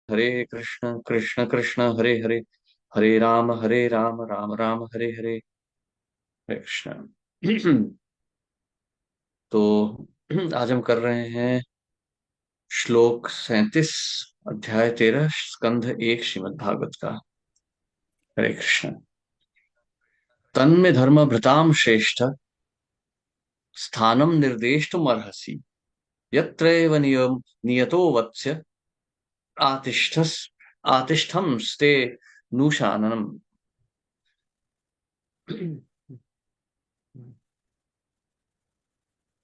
हरे कृष्ण कृष्ण कृष्ण हरे हरे, हरे राम राम राम हरे हरे। हरे कृष्ण। तो आज हम कर रहे हैं श्लोक 37, अध्याय 13, स्कंध 1 श्रीमद् भागवत का। हरे कृष्ण। तन्मे धर्म भृताम श्रेष्ठ स्थानम निर्देष्टुमर्हसि यत्रैव नियम नियतो वत्स्य आतिष्ठस् आतिष्ठम स्ते नूशाननम।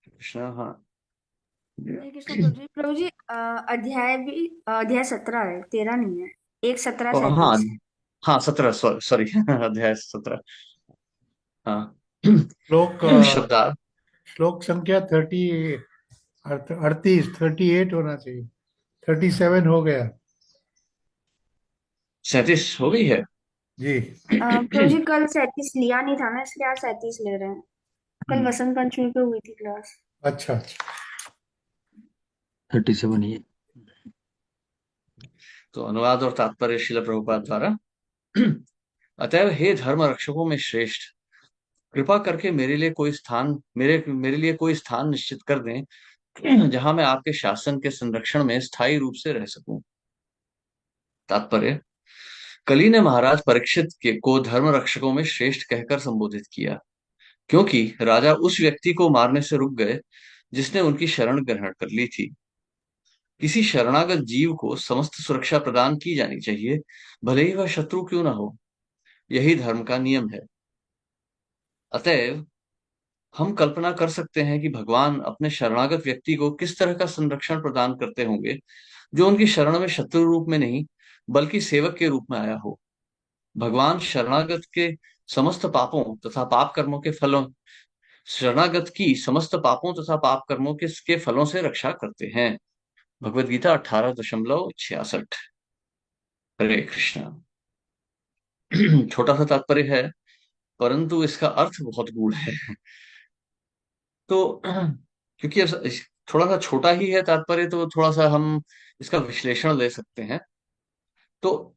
कृष्ण। हाँ। हरे कृष्ण प्रभु जी। प्रभु जी, अध्याय भी अध्याय 17 है, 13 नहीं है। एक 17 हाँ 37। हाँ, 17, सॉरी अध्याय 17। हाँ। श्लोक शब्दार्थ। श्लोक संख्या 38 38 होना चाहिए। 37 हो गया। 37 हो गई है। जी। प्रभु जी, कल 37 लिया नहीं था ना, इसलिए आज 37 ले रहे हैं। कल वसंत पंचमी पे हुई थी क्लास। अच्छा अच्छा। 37 ही है। तो अनुवाद और तात्पर्य शिल प्रभुपाद द्वारा। अतएव हे धर्म रक्षकों में श्रेष्ठ, कृपा करके मेरे लिए कोई स्थान मेरे मेरे लिए कोई स्थान निश्चित कर दें जहां मैं आपके शासन के संरक्षण में स्थायी रूप से रह सकूं। तात्पर्य। कली ने महाराज परीक्षित के को धर्म रक्षकों में श्रेष्ठ कहकर संबोधित किया, क्योंकि राजा उस व्यक्ति को मारने से रुक गए जिसने उनकी शरण ग्रहण कर ली थी। किसी शरणागत जीव को समस्त सुरक्षा प्रदान की जानी चाहिए, भले ही वह शत्रु क्यों ना हो। यही धर्म का नियम है। अतएव हम कल्पना कर सकते हैं कि भगवान अपने शरणागत व्यक्ति को किस तरह का संरक्षण प्रदान करते होंगे, जो उनकी शरण में शत्रु रूप में नहीं बल्कि सेवक के रूप में आया हो। भगवान शरणागत की समस्त पापों तथा पाप कर्मों के फलों से रक्षा करते हैं। भगवत गीता 18:66। हरे कृष्ण। छोटा सा तात्पर्य है, परंतु इसका अर्थ बहुत गूढ़ है। तो क्योंकि थोड़ा सा छोटा ही है तात्पर्य, तो थोड़ा सा हम इसका विश्लेषण ले सकते हैं। तो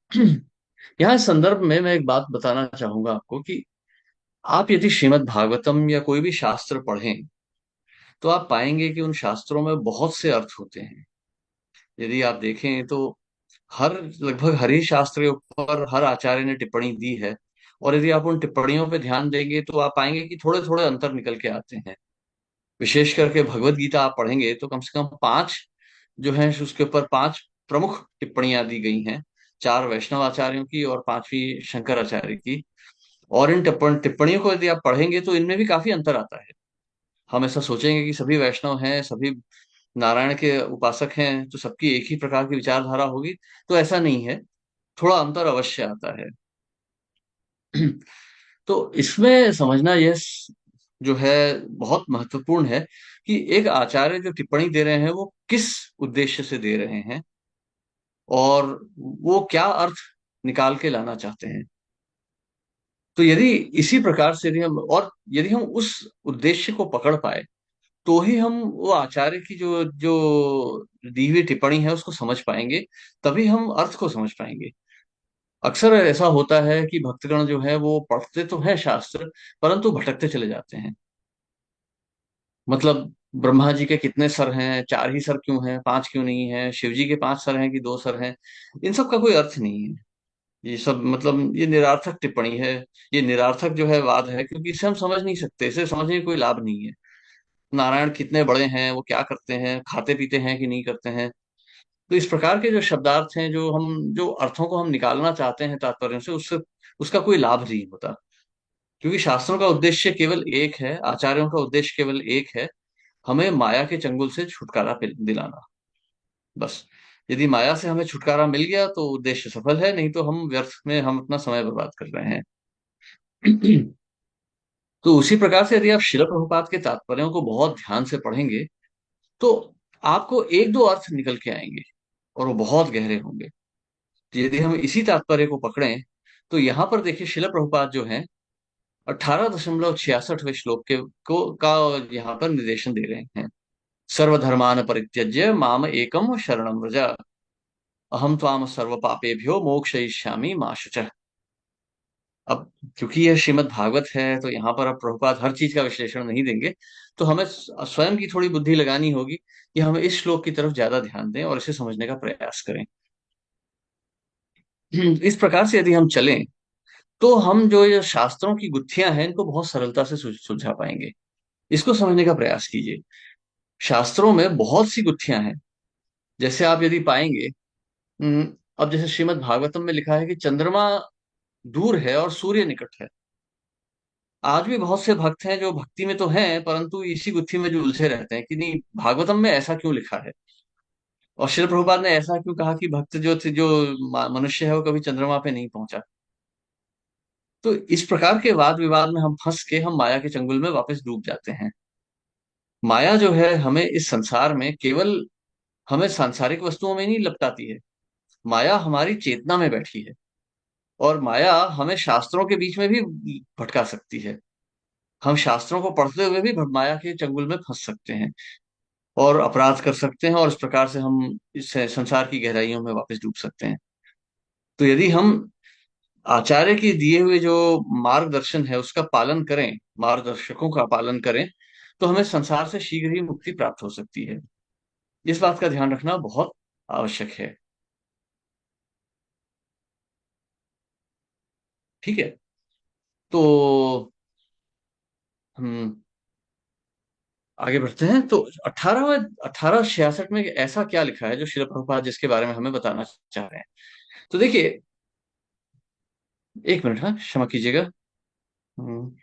यहाँ इस संदर्भ में मैं एक बात बताना चाहूंगा आपको कि आप यदि श्रीमद् भागवतम या कोई भी शास्त्र पढ़ें, तो आप पाएंगे कि उन शास्त्रों में बहुत से अर्थ होते हैं। यदि आप देखें तो लगभग हर ही शास्त्र के ऊपर हर आचार्य ने टिप्पणी दी है। और यदि आप उन टिप्पणियों पे ध्यान देंगे तो आप पाएंगे कि थोड़े थोड़े अंतर निकल के आते हैं। विशेष करके भगवत गीता आप पढ़ेंगे तो कम से कम पांच जो है उसके ऊपर पांच प्रमुख टिप्पणियां दी गई हैं। चार वैष्णव आचार्यों की और पांचवी शंकराचार्य की। और इन टिप्पणियों को यदि आप पढ़ेंगे तो इनमें भी काफी अंतर आता है। हम ऐसा सोचेंगे कि सभी वैष्णव हैं, सभी नारायण के उपासक हैं, तो सबकी एक ही प्रकार की विचारधारा होगी। तो ऐसा नहीं है, थोड़ा अंतर अवश्य आता है। तो इसमें समझना यह जो है बहुत महत्वपूर्ण है कि एक आचार्य जो टिप्पणी दे रहे हैं वो किस उद्देश्य से दे रहे हैं और वो क्या अर्थ निकाल के लाना चाहते हैं। तो यदि इसी प्रकार से यदि हम उस उद्देश्य को पकड़ पाए, तो ही हम वो आचार्य की जो जो दी हुई टिप्पणी है उसको समझ पाएंगे। तभी हम अर्थ को समझ पाएंगे। अक्सर ऐसा होता है कि भक्तगण जो है वो पढ़ते तो है शास्त्र, परंतु भटकते चले जाते हैं। मतलब ब्रह्मा जी के कितने सर हैं, चार ही सर क्यों हैं, पांच क्यों नहीं है, शिव जी के पांच सर हैं कि दो सर हैं, इन सब का कोई अर्थ नहीं है। ये सब मतलब ये निरार्थक टिप्पणी है। ये निरार्थक जो है वाद है, क्योंकि इसे हम समझ नहीं सकते, इसे समझने में कोई लाभ नहीं है। नारायण कितने बड़े हैं, वो क्या करते हैं, खाते पीते हैं कि नहीं करते हैं। तो इस प्रकार के जो शब्दार्थ हैं, जो अर्थों को हम निकालना चाहते हैं तात्पर्य से, उससे उसका कोई लाभ नहीं होता। क्योंकि शास्त्रों का उद्देश्य केवल एक है, आचार्यों का उद्देश्य केवल एक है, हमें माया के चंगुल से छुटकारा दिलाना। बस। यदि माया से हमें छुटकारा मिल गया तो उद्देश्य सफल है, नहीं तो हम व्यर्थ में हम अपना समय बर्बाद कर रहे हैं। तो उसी प्रकार से यदि आप शिला प्रभुपाद के तात्पर्यों को बहुत ध्यान से पढ़ेंगे तो आपको एक दो अर्थ निकल के आएंगे और वो बहुत गहरे होंगे। तो यदि हम इसी तात्पर्य को पकड़ें तो यहाँ पर देखिए शिला प्रभुपाद जो है 18.66वें श्लोक के को का यहाँ पर निर्देशन दे रहे हैं। सर्वधर्मान परित्यज्य माम एकम शरणम व्रज। अहम त्वाम सर्व पापेभ्यो मोक्षयिष्यामि मा शुचः। अब क्योंकि यह श्रीमद् भागवत है तो यहाँ पर अब प्रभुपाद हर चीज का विश्लेषण नहीं देंगे, तो हमें स्वयं की थोड़ी बुद्धि लगानी होगी कि हम इस श्लोक की तरफ ज्यादा ध्यान दें और इसे समझने का प्रयास करें। इस प्रकार से यदि हम चलें तो हम जो ये शास्त्रों की गुत्थियां हैं इनको बहुत सरलता से सुलझा पाएंगे। इसको समझने का प्रयास कीजिए। शास्त्रों में बहुत सी गुत्थियां हैं। जैसे आप यदि पाएंगे, अब जैसे श्रीमद् भागवतम में लिखा है कि चंद्रमा दूर है और सूर्य निकट है। आज भी बहुत से भक्त हैं जो भक्ति में तो हैं परंतु इसी गुत्थी में जो उलझे रहते हैं कि नहीं, भागवतम में ऐसा क्यों लिखा है, और श्रील प्रभुपाद ने ऐसा क्यों कहा कि भक्त जो थे, जो मनुष्य है वो कभी चंद्रमा पे नहीं पहुंचा। तो इस प्रकार के वाद विवाद में हम फंस के हम माया के चंगुल में वापस डूब जाते हैं। माया जो है हमें इस संसार में केवल हमें सांसारिक वस्तुओं में नहीं लपटाती है। माया हमारी चेतना में बैठी है, और माया हमें शास्त्रों के बीच में भी भटका सकती है। हम शास्त्रों को पढ़ते हुए भी माया के चंगुल में फंस सकते हैं और अपराध कर सकते हैं, और इस प्रकार से हम इस संसार की गहराइयों में वापस डूब सकते हैं। तो यदि हम आचार्य के दिए हुए जो मार्गदर्शन है उसका पालन करें, मार्गदर्शकों का पालन करें, तो हमें संसार से शीघ्र ही मुक्ति प्राप्त हो सकती है। इस बात का ध्यान रखना बहुत आवश्यक है। ठीक है। तो हम आगे बढ़ते हैं। तो 1866 में ऐसा क्या लिखा है जो श्रील प्रभुपाद जिसके बारे में हमें बताना चाह रहे हैं। तो देखिए, एक मिनट, हाँ क्षमा कीजिएगा। हम्म,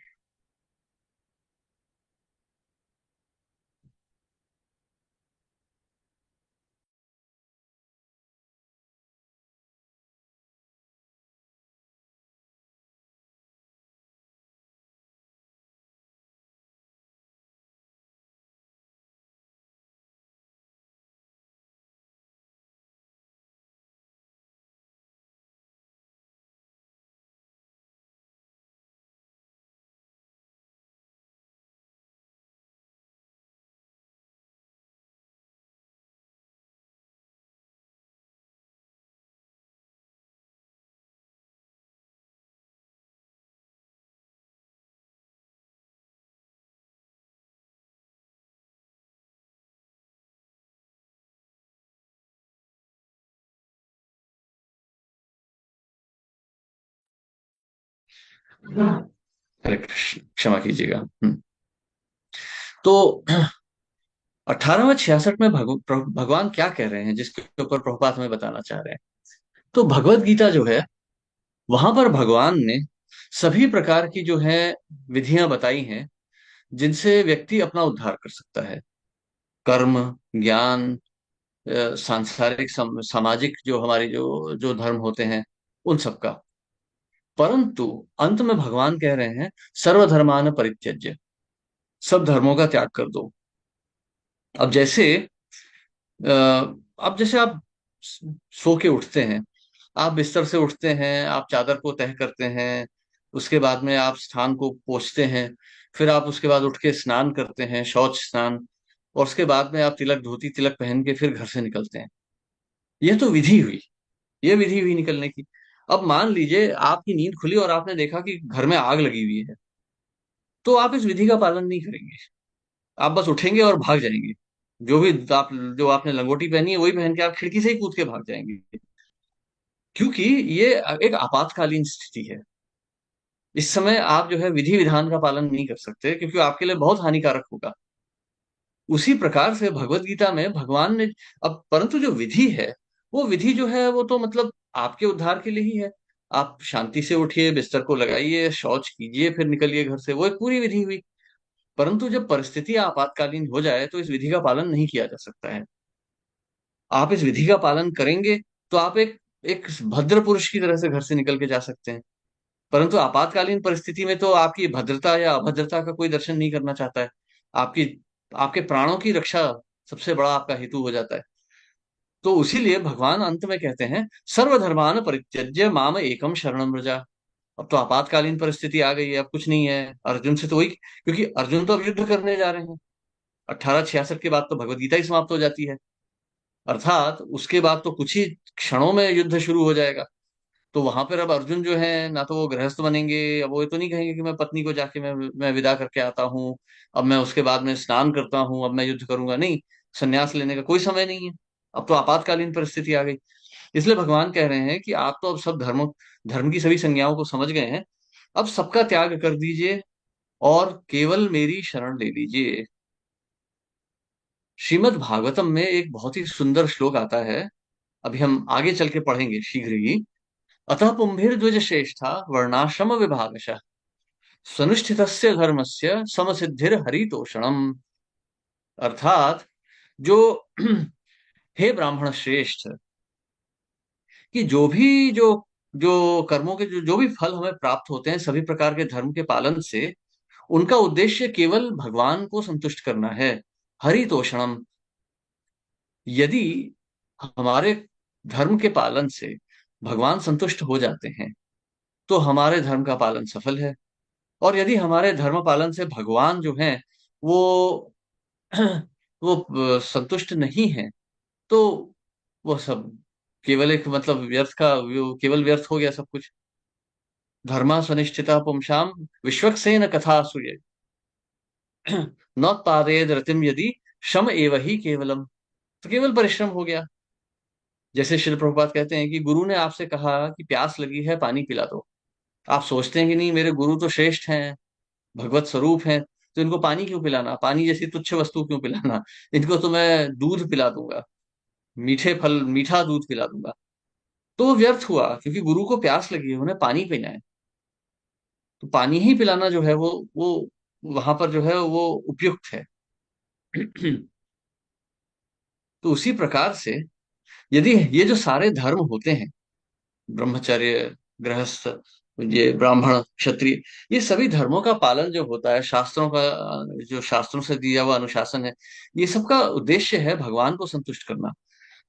हरे कृष्ण, क्षमा कीजिएगा। तो 1866 में भगवान क्या कह रहे हैं जिसके ऊपर प्रभुपाद हमें बताना चाह रहे हैं। तो भगवत गीता जो है वहां पर भगवान ने सभी प्रकार की जो है विधियां बताई हैं जिनसे व्यक्ति अपना उद्धार कर सकता है। कर्म, ज्ञान, सांसारिक सामाजिक जो हमारी जो जो धर्म होते हैं उन सब का। परंतु अंत में भगवान कह रहे हैं सर्वधर्मान परित्यज्य, सब धर्मों का त्याग कर दो। अब जैसे अ, अब जैसे आप सो के उठते हैं, आप बिस्तर से उठते हैं, आप चादर को तह करते हैं, उसके बाद में आप स्थान को पोंछते हैं, फिर आप उसके बाद उठ के स्नान करते हैं, शौच स्नान, और उसके बाद में आप तिलक धोती तिलक पहन के फिर घर से निकलते हैं। ये तो विधि हुई, ये विधि हुई निकलने की। अब मान लीजिए आपकी नींद खुली और आपने देखा कि घर में आग लगी हुई है, तो आप इस विधि का पालन नहीं करेंगे। आप बस उठेंगे और भाग जाएंगे। जो भी आप जो आपने लंगोटी पहनी है वही पहन के आप खिड़की से ही कूद के भाग जाएंगे, क्योंकि ये एक आपातकालीन स्थिति है। इस समय आप जो है विधि विधान का पालन नहीं कर सकते क्योंकि आपके लिए बहुत हानिकारक होगा। उसी प्रकार से भगवत गीता में भगवान ने, अब परंतु जो विधि है वो विधि जो है वो तो मतलब आपके उद्धार के लिए ही है। आप शांति से उठिए, बिस्तर को लगाइए, शौच कीजिए, फिर निकलिए घर से, वो एक पूरी विधि हुई। परंतु जब परिस्थिति आपातकालीन हो जाए तो इस विधि का पालन नहीं किया जा सकता है। आप इस विधि का पालन करेंगे तो आप एक एक भद्र पुरुष की तरह से घर से निकल के जा सकते हैं। परंतु आपातकालीन परिस्थिति में तो आपकी भद्रता या अभद्रता का कोई दर्शन नहीं करना चाहता है। आपकी आपके प्राणों की रक्षा सबसे बड़ा आपका हेतु हो जाता है। तो उसीलिए भगवान अंत में कहते हैं सर्वधर्मान परित्यज्य माम एकम शरणम व्रजा। अब तो आपातकालीन परिस्थिति आ गई है, अब कुछ नहीं है। अर्जुन से तो वही, क्योंकि अर्जुन तो अब युद्ध करने जा रहे हैं। 1866 के बाद तो भगवत गीता ही समाप्त हो जाती है। अर्थात उसके बाद तो कुछ ही क्षणों में युद्ध शुरू हो जाएगा। तो वहां पर अब अर्जुन जो है ना तो वो गृहस्थ बनेंगे, अब वो ये तो नहीं कहेंगे कि मैं पत्नी को जाके मैं विदा करके आता हूँ, अब मैं उसके बाद में स्नान करता हूँ, अब मैं युद्ध करूंगा, नहीं। संन्यास लेने का कोई समय नहीं है। अब तो आपातकालीन परिस्थिति आ गई। इसलिए भगवान कह रहे हैं कि आप तो अब सब धर्म धर्म की सभी संज्ञाओं को समझ गए हैं, अब सबका त्याग कर दीजिए और केवल मेरी शरण ले लीजिए। श्रीमद् भागवतम में एक बहुत ही सुंदर श्लोक आता है, अभी हम आगे चल के पढ़ेंगे शीघ्र ही। अतः पुंभिर्द्विज श्रेष्ठा वर्णाश्रम विभागशः स्वनुष्ठितस्य धर्मस्य समसिद्धिर हरितोषणम। अर्थात जो हे ब्राह्मण श्रेष्ठ, कि जो जो कर्मों के जो भी फल हमें प्राप्त होते हैं सभी प्रकार के धर्म के पालन से, उनका उद्देश्य केवल भगवान को संतुष्ट करना है। हरितोषणम। यदि हमारे धर्म के पालन से भगवान संतुष्ट हो जाते हैं तो हमारे धर्म का पालन सफल है। और यदि हमारे धर्म पालन से भगवान जो हैं वो संतुष्ट नहीं है, तो वो सब केवल एक मतलब व्यर्थ का, वो केवल व्यर्थ हो गया सब कुछ। धर्मा स्वनिश्चिता पुंसाम विश्वक्सेन कथा सूये नोत्पादयेद रतिम यदि श्रम एव ही केवलम। तो केवल परिश्रम हो गया। जैसे शिल प्रभुपाद कहते हैं कि गुरु ने आपसे कहा कि प्यास लगी है पानी पिला दो, आप सोचते हैं कि नहीं मेरे गुरु तो श्रेष्ठ हैं, भगवत स्वरूप हैं, तो इनको पानी क्यों पिलाना, पानी जैसी तुच्छ वस्तु क्यों पिलाना, इनको तो मैं दूध पिला दूंगा, मीठे फल मीठा दूध पिला दूंगा। तो वो व्यर्थ हुआ क्योंकि गुरु को प्यास लगी है, उन्हें पानी पीना है। तो पानी ही पिलाना जो है वो वहां पर जो है वो उपयुक्त है। तो उसी प्रकार से यदि ये जो सारे धर्म होते हैं, ब्रह्मचर्य, गृहस्थ, ये ब्राह्मण, क्षत्रिय, ये सभी धर्मों का पालन जो होता है, शास्त्रों का जो शास्त्रों से दिया हुआ अनुशासन है, ये सब का उद्देश्य है भगवान को संतुष्ट करना।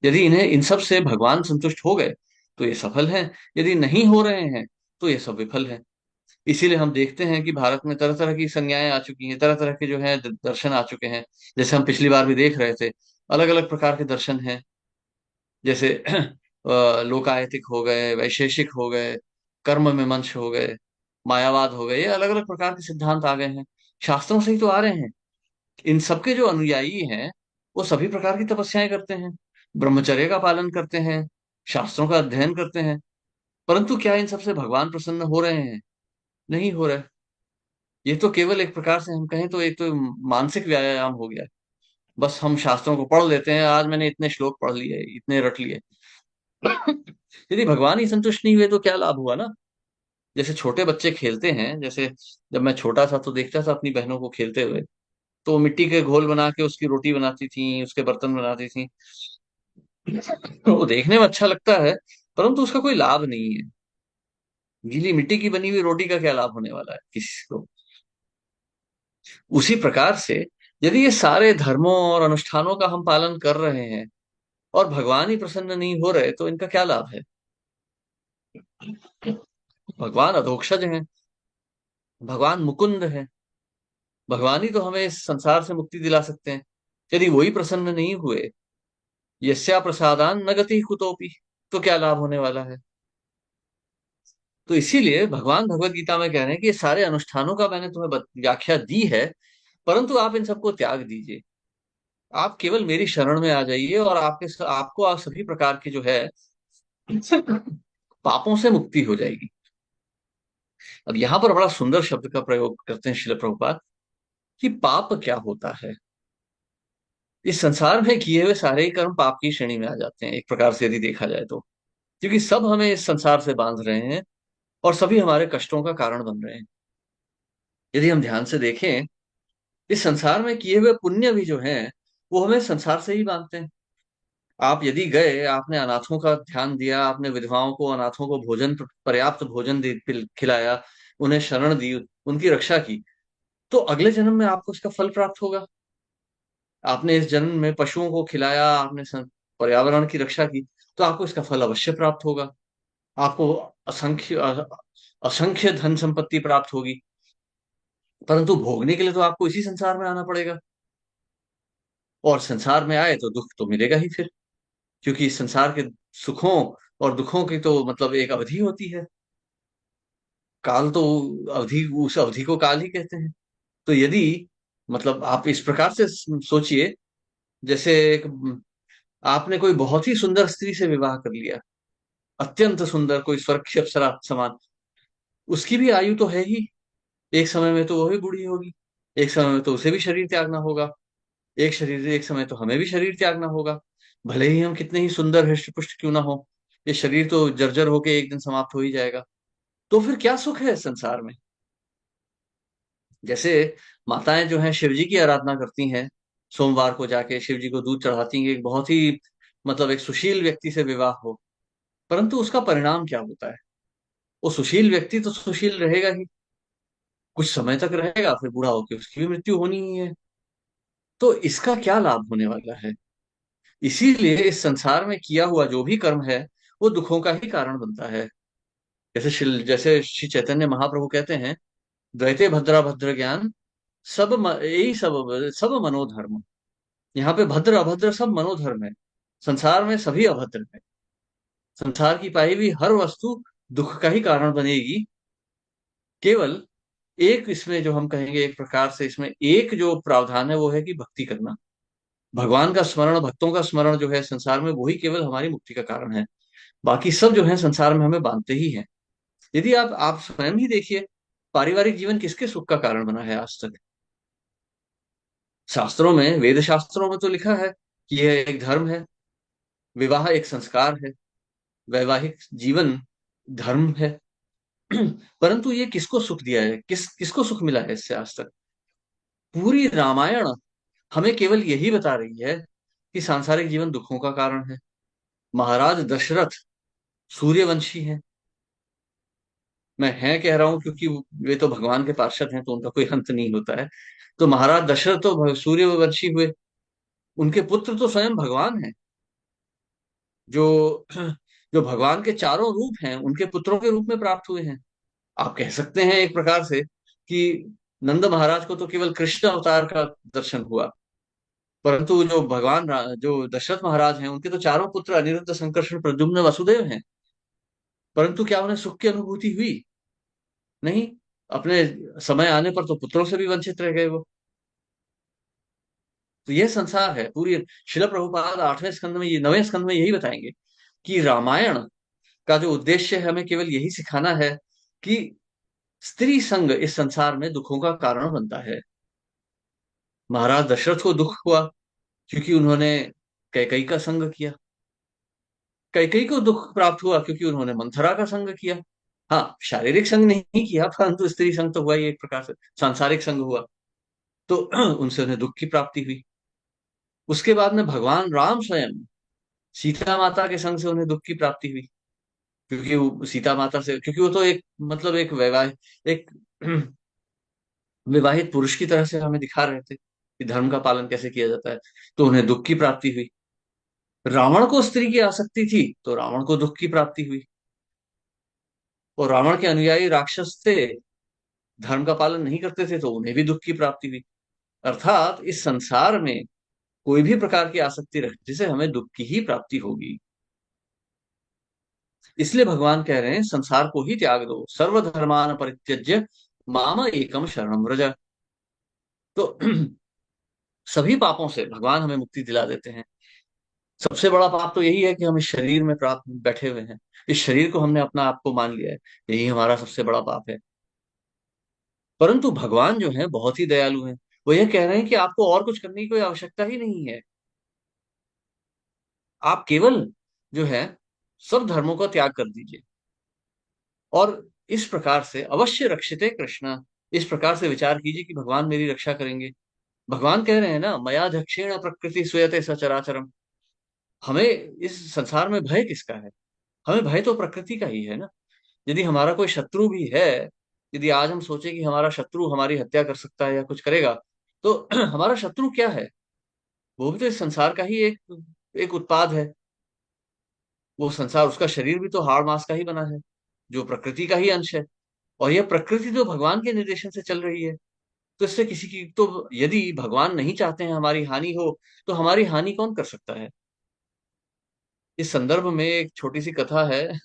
यदि इन्हें इन सब से भगवान संतुष्ट हो गए तो ये सफल हैं, यदि नहीं हो रहे हैं तो ये सब विफल है। इसीलिए हम देखते हैं कि भारत में तरह तरह की संज्ञाएं आ चुकी हैं, तरह तरह के जो है दर्शन आ चुके हैं। जैसे हम पिछली बार भी देख रहे थे, अलग अलग प्रकार के दर्शन हैं। जैसे लोकायतिक हो गए, वैशेषिक हो गए, कर्म मीमांस हो गए, मायावाद हो गए, ये अलग अलग प्रकार के सिद्धांत आ गए हैं। शास्त्रों से ही तो आ रहे हैं। इन सबके जो अनुयायी हैं वो सभी प्रकार की तपस्याएं करते हैं, ब्रह्मचर्य का पालन करते हैं, शास्त्रों का अध्ययन करते हैं। परंतु क्या इन सबसे भगवान प्रसन्न हो रहे हैं? नहीं हो रहे। ये तो केवल एक प्रकार से हम कहें तो एक तो मानसिक व्यायाम हो गया। बस हम शास्त्रों को पढ़ लेते हैं, आज मैंने इतने श्लोक पढ़ लिए, इतने रट लिए। यदि भगवान ही संतुष्ट नहीं हुए तो क्या लाभ हुआ ना। जैसे छोटे बच्चे खेलते हैं, जैसे जब मैं छोटा था तो देखता था अपनी बहनों को खेलते हुए, तो वो मिट्टी के घोल बना के उसकी रोटी बनाती थी, उसके बर्तन बनाती थी। तो वो देखने में अच्छा लगता है, परंतु उसका कोई लाभ नहीं है। गीली मिट्टी की बनी हुई रोटी का क्या लाभ होने वाला है किसी को। उसी प्रकार से यदि ये सारे धर्मों और अनुष्ठानों का हम पालन कर रहे हैं और भगवान ही प्रसन्न नहीं हो रहे तो इनका क्या लाभ है। भगवान अधोक्षज हैं, भगवान मुकुंद है, भगवान ही तो हमें इस संसार से मुक्ति दिला सकते हैं। यदि वही प्रसन्न नहीं हुए, यस्या प्रसादान न गति कुतोपि, तो क्या लाभ होने वाला है। तो इसीलिए भगवान भगवत गीता में कह रहे हैं कि ये सारे अनुष्ठानों का मैंने तुम्हें व्याख्या दी है, परंतु आप इन सबको त्याग दीजिए। आप केवल मेरी शरण में आ जाइए और आपको आप सभी प्रकार की जो है पापों से मुक्ति हो जाएगी। अब यहां पर बड़ा सुंदर शब्द का प्रयोग करते हैं शिल प्रभुपाद, कि पाप क्या होता है। इस संसार में किए हुए सारे ही कर्म पाप की श्रेणी में आ जाते हैं एक प्रकार से यदि देखा जाए तो, क्योंकि सब हमें इस संसार से बांध रहे हैं और सभी हमारे कष्टों का कारण बन रहे हैं। यदि हम ध्यान से देखें, इस संसार में किए हुए पुण्य भी जो हैं वो हमें संसार से ही बांधते हैं। आप यदि गए, आपने अनाथों का ध्यान दिया, आपने विधवाओं को, अनाथों को भोजन, पर्याप्त भोजन खिलाया, उन्हें शरण दी, उनकी रक्षा की, तो अगले जन्म में आपको इसका फल प्राप्त होगा। आपने इस जन्म में पशुओं को खिलाया, आपने पर्यावरण की रक्षा की, तो आपको इसका फल अवश्य प्राप्त होगा। आपको असंख्य धन संपत्ति प्राप्त होगी। परंतु भोगने के लिए तो आपको इसी संसार में आना पड़ेगा, और संसार में आए तो दुख तो मिलेगा ही फिर। क्योंकि इस संसार के सुखों और दुखों की तो मतलब एक अवधि होती है। काल तो अवधि, उस अवधि को काल ही कहते हैं। तो यदि मतलब आप इस प्रकार से सोचिए, जैसे एक आपने कोई बहुत ही सुंदर स्त्री से विवाह कर लिया, अत्यंत सुंदर, कोई स्वर्ग की अप्सरा समान, उसकी भी आयु तो है ही। एक समय में तो वो भी बूढ़ी होगी, एक समय में तो उसे भी शरीर त्यागना होगा, एक समय तो हमें भी शरीर त्यागना होगा। भले ही हम कितने ही सुंदर हृष्ट पुष्ट क्यों ना हो, ये शरीर तो जर्जर होके एक दिन समाप्त हो ही जाएगा। तो फिर क्या सुख है इस संसार में? जैसे माताएं जो हैं शिव जी की आराधना करती हैं, सोमवार को जाके शिव जी को दूध चढ़ाती हैं, एक बहुत ही मतलब एक सुशील व्यक्ति से विवाह हो, परंतु उसका परिणाम क्या होता है? वो सुशील व्यक्ति तो सुशील रहेगा ही, कुछ समय तक रहेगा, फिर बूढ़ा होकर उसकी भी मृत्यु होनी ही है। तो इसका क्या लाभ होने वाला है? इसीलिए इस संसार में किया हुआ जो भी कर्म है, वो दुखों का ही कारण बनता है। जैसे श्री चैतन्य महाप्रभु कहते हैं, द्वैते भद्रा भद्र ज्ञान, यही सब सब मनोधर्म। यहाँ पे भद्र अभद्र सब मनोधर्म है। संसार में सभी अभद्र है। संसार की पाई हुई हर वस्तु दुख का ही कारण बनेगी। केवल एक इसमें जो हम कहेंगे, एक प्रकार से इसमें एक जो प्रावधान है वो है कि भक्ति करना। भगवान का स्मरण, भक्तों का स्मरण जो है संसार में, वही केवल हमारी मुक्ति का कारण है। बाकी सब जो है संसार में हमें बांधते ही हैं। यदि आप स्वयं ही देखिए, पारिवारिक जीवन किसके सुख का कारण बना है आज तक? शास्त्रों में, वेद शास्त्रों में तो लिखा है कि यह एक धर्म है, विवाह एक संस्कार है, वैवाहिक जीवन धर्म है। परंतु ये किसको सुख दिया है, किसको सुख मिला है इससे आज तक? पूरी रामायण हमें केवल यही बता रही है कि सांसारिक जीवन दुखों का कारण है। महाराज दशरथ सूर्यवंशी हैं। मैं है कह रहा हूं क्योंकि वे तो भगवान के पार्षद हैं, तो उनका कोई अंत नहीं होता है। तो महाराज दशरथ तो सूर्यवंशी हुए, उनके पुत्र तो स्वयं भगवान हैं। जो जो भगवान के चारों रूप हैं, उनके पुत्रों के रूप में प्राप्त हुए हैं। आप कह सकते हैं एक प्रकार से कि नंद महाराज को तो केवल कृष्ण अवतार का दर्शन हुआ, परंतु जो जो दशरथ महाराज हैं, उनके तो चारों पुत्र अनिरुद्ध, संकर्षण, प्रद्युम्न, वसुदेव हैं। परंतु क्या उन्हें सुख की अनुभूति हुई? नहीं। अपने समय आने पर तो पुत्रों से भी वंचित रह गए वो। तो यह संसार है पूरी। शिला प्रभुपाद 8वें स्कंध में, ये 9वें स्कंध में यही बताएंगे कि रामायण का जो उद्देश्य है, हमें केवल यही सिखाना है कि स्त्री संग इस संसार में दुखों का कारण बनता है। महाराज दशरथ को दुख हुआ क्योंकि उन्होंने कैकई का संग किया। कैकई को दुख प्राप्त हुआ क्योंकि उन्होंने मंथरा का संग किया। हाँ, शारीरिक संग नहीं किया, परंतु स्त्री संग तो हुआ ही, एक प्रकार से सांसारिक संग हुआ। तो उनसे उन्हें दुख की प्राप्ति हुई। उसके बाद में भगवान राम स्वयं सीता माता के संग से उन्हें दुख की प्राप्ति हुई, क्योंकि वो सीता माता से, क्योंकि वो तो एक मतलब एक एक विवाहित पुरुष की तरह से हमें दिखा रहे थे कि धर्म का पालन कैसे किया जाता है। तो उन्हें दुख की प्राप्ति हुई। रावण को स्त्री की आसक्ति थी, तो रावण को दुख की प्राप्ति हुई। और रावण के अनुयायी राक्षस थे, धर्म का पालन नहीं करते थे, तो उन्हें भी दुख की प्राप्ति हुई। अर्थात इस संसार में कोई भी प्रकार की आसक्ति रख जिसे हमें दुख की ही प्राप्ति होगी। इसलिए भगवान कह रहे हैं संसार को ही त्याग दो, सर्वधर्मान परित्यज्य माम एकम शरणम व्रज। तो सभी पापों से भगवान हमें मुक्ति दिला देते हैं। सबसे बड़ा पाप तो यही है कि हम इस शरीर में प्राप्त बैठे हुए हैं, इस शरीर को हमने अपना आप को मान लिया है। यही हमारा सबसे बड़ा पाप है। परंतु भगवान जो है बहुत ही दयालु हैं। वो ये कह रहे हैं कि आपको और कुछ करने की कोई आवश्यकता ही नहीं है। आप केवल जो है सब धर्मों का त्याग कर दीजिए, और इस प्रकार से अवश्य रक्षिते कृष्ण, इस प्रकार से विचार कीजिए कि भगवान मेरी रक्षा करेंगे। भगवान कह रहे हैं ना, मया दक्षिण प्रकृति श्रूयते सचराचरम। हमें इस संसार में भय किसका है? हमें भय तो प्रकृति का ही है ना। यदि हमारा कोई शत्रु भी है, यदि आज हम सोचे कि हमारा शत्रु हमारी हत्या कर सकता है या कुछ करेगा, तो हमारा शत्रु क्या है? वो भी तो इस संसार का ही एक एक उत्पाद है। वो संसार, उसका शरीर भी तो हाड़ मांस का ही बना है, जो प्रकृति का ही अंश है। और यह प्रकृति तो भगवान के निर्देशन से चल रही है। तो इससे किसी की तो, यदि भगवान नहीं चाहते हैं हमारी हानि हो, तो हमारी हानि कौन कर सकता है? इस संदर्भ में एक छोटी सी कथा है।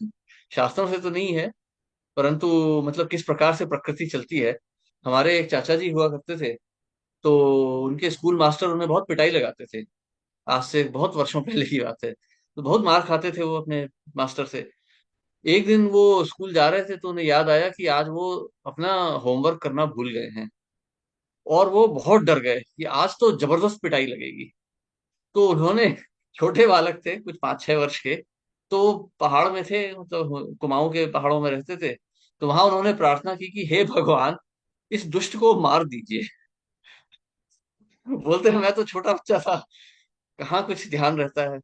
शास्त्रों से तो नहीं है, परंतु मतलब किस प्रकार से प्रकृति चलती है। हमारे एक चाचा जी हुआ करते थे, तो उनके स्कूल मास्टर उन्हें बहुत पिटाई लगाते थे। आज से बहुत वर्षों पहले की बात है, तो बहुत मार खाते थे वो अपने मास्टर से। एक दिन वो स्कूल जा रहे थे तो उन्हें याद आया कि आज वो अपना होमवर्क करना भूल गए हैं, और वो बहुत डर गए कि आज तो जबरदस्त पिटाई लगेगी। तो उन्होंने, छोटे बालक थे कुछ 5-6 वर्ष के, तो पहाड़ में थे, मतलब कुमाऊं के पहाड़ों में रहते थे। तो वहां उन्होंने प्रार्थना की कि हे भगवान, इस दुष्ट को मार दीजिए। बोलते हैं मैं तो छोटा बच्चा था, कहाँ कुछ ध्यान रहता है।